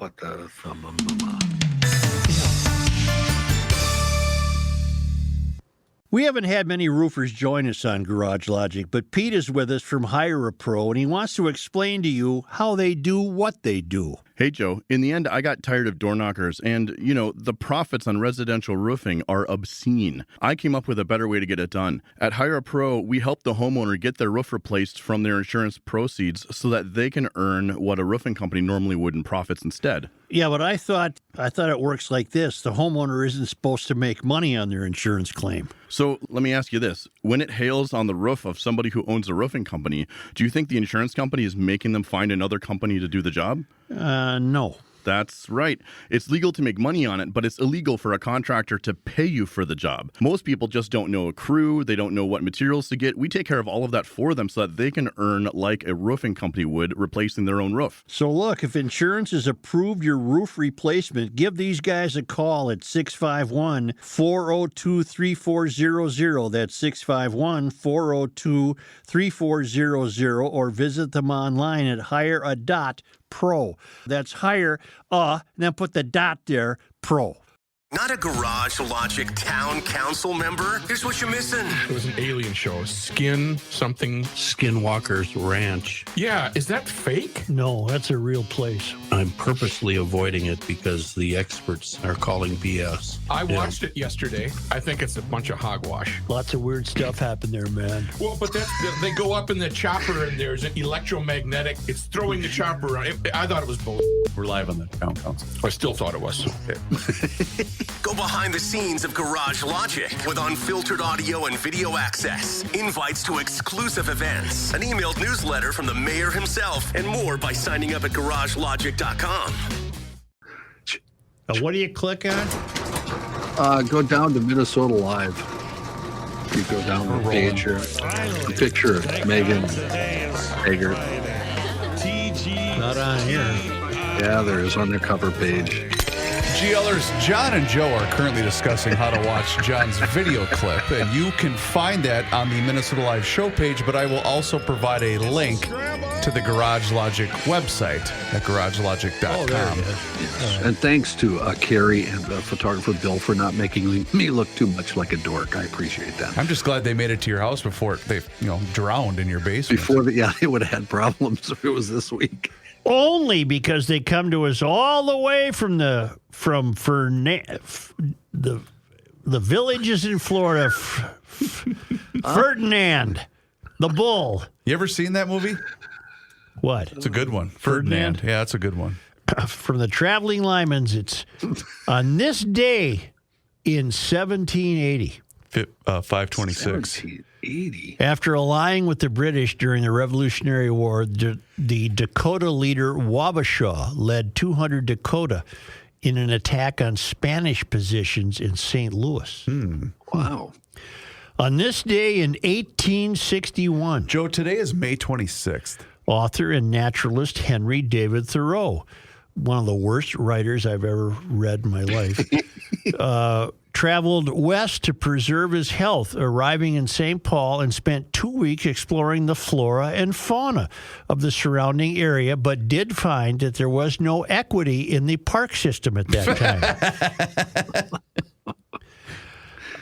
We haven't had many roofers join us on Garage Logic, but Pete is with us from Hire a Pro, and he wants to explain to you how they do what they do. Hey, Joe, in the end, I got tired of door knockers, and, the profits on residential roofing are obscene. I came up with a better way to get it done. At Hire a Pro, we help the homeowner get their roof replaced from their insurance proceeds so that they can earn what a roofing company normally would in profits instead. Yeah, but I thought it works like this. The homeowner isn't supposed to make money on their insurance claim. So let me ask you this. When it hails on the roof of somebody who owns a roofing company, do you think the insurance company is making them find another company to do the job? No. That's right. It's legal to make money on it, but it's illegal for a contractor to pay you for the job. Most people just don't know a crew. They don't know what materials to get. We take care of all of that for them so that they can earn like a roofing company would, replacing their own roof. So look, if insurance has approved your roof replacement, give these guys a call at 651-402-3400. That's 651-402-3400, or visit them online at hirea.pro. That's hire then put the dot there, pro. Not a Garage Logic town council member? Here's what you're missing. It was an alien show. Skin something. Skinwalker's Ranch. Yeah, is that fake? No, that's a real place. I'm purposely avoiding it because the experts are calling BS. I watched it yesterday. I think it's a bunch of hogwash. Lots of weird stuff happened there, man. Well, but they go up in the chopper and there's an electromagnetic. It's throwing the chopper around. I thought it was bull. We're live on the town council. I still thought it was. Okay. Go behind the scenes of Garage Logic with unfiltered audio and video access, invites to exclusive events, an emailed newsletter from the mayor himself, and more by signing up at garagelogic.com. What do you click on? Go down to Minnesota Live. You go down the page here. The picture of Megan Hager. Not on here. Yeah, there is on their cover page. GLers, John and Joe are currently discussing how to watch John's video clip, and you can find that on the Minnesota Live show page, but I will also provide a link to the Garage Logic website at garagelogic.com. Oh, there it is. Yes. And thanks to Carrie and photographer Bill for not making me look too much like a dork. I appreciate that. I'm just glad they made it to your house before they drowned in your basement. They would have had problems if it was this week. only because they come to us all the way from the villages in Florida. Ferdinand, the bull. You ever seen that movie? What? It's a good one. Ferdinand. Yeah, it's a good one. From the Traveling Lymans, it's on this day in 1780. 526. 1780. After allying with the British during the Revolutionary War, the Dakota leader Wabasha led 200 Dakota in an attack on Spanish positions in St. Louis. Wow. On this day in 1861, Joe, today is May 26th. Author and naturalist Henry David Thoreau, one of the worst writers I've ever read in my life, traveled west to preserve his health, arriving in St. Paul and spent 2 weeks exploring the flora and fauna of the surrounding area, but did find that there was no equity in the park system at that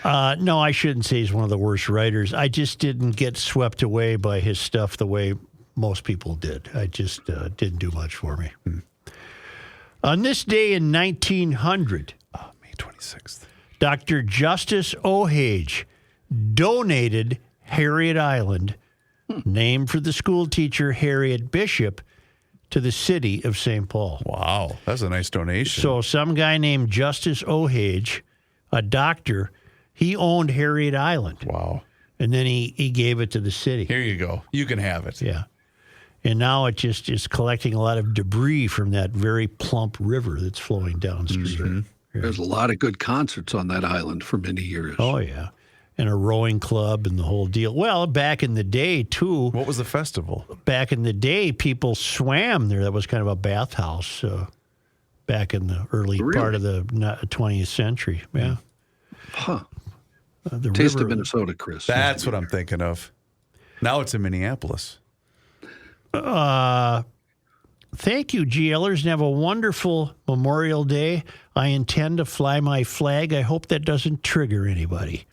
time. No, I shouldn't say he's one of the worst writers. I just didn't get swept away by his stuff the way most people did. I just didn't do much for me. On this day in 1900, May 26th, Dr. Justice O'Hage donated Harriet Island, named for the school teacher Harriet Bishop, to the city of St. Paul. Wow, that's a nice donation. So some guy named Justice O'Hage, a doctor, he owned Harriet Island. Wow. And then he gave it to the city. Here you go. You can have it. Yeah. And now it just is collecting a lot of debris from that very plump river that's flowing downstream. Yeah. There's a lot of good concerts on that island for many years. Oh, yeah. And a rowing club and the whole deal. Well, back in the day, too. What was the festival? Back in the day, people swam there. That was kind of a bathhouse back in the early part of the 20th century. Yeah. Huh. The Taste river, of Minnesota, Chris. That's what I'm thinking of. Now it's in Minneapolis. Thank you, GLers, and have a wonderful Memorial Day. I intend to fly my flag. I hope that doesn't trigger anybody.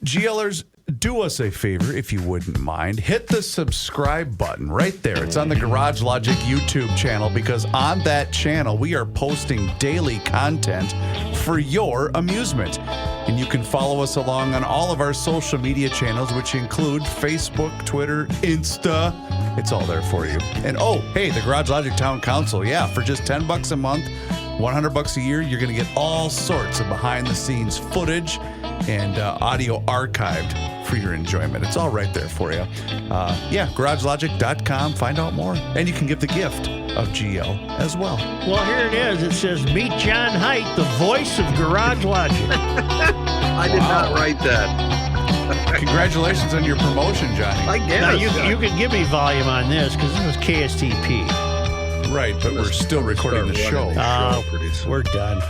GLers, do us a favor, if you wouldn't mind. Hit the subscribe button right there. It's on the Garage Logic YouTube channel, because on that channel, we are posting daily content for your amusement. And you can follow us along on all of our social media channels, which include Facebook, Twitter, Insta. It's all there for you. And oh, hey, the Garage Logic Town Council. Yeah, for just $10 a month, $100 a year, you're going to get all sorts of behind-the-scenes footage and audio archived for your enjoyment. It's all right there for you. GarageLogic.com. Find out more. And you can get the gift of GL as well. Well, here it is. It says, meet John Heidt, the voice of Garage Logic. I did not write that. Congratulations on your promotion, Johnny. I guess. Now, you can give me volume on this, because this is KSTP. Right, but we're still recording the show. We're done.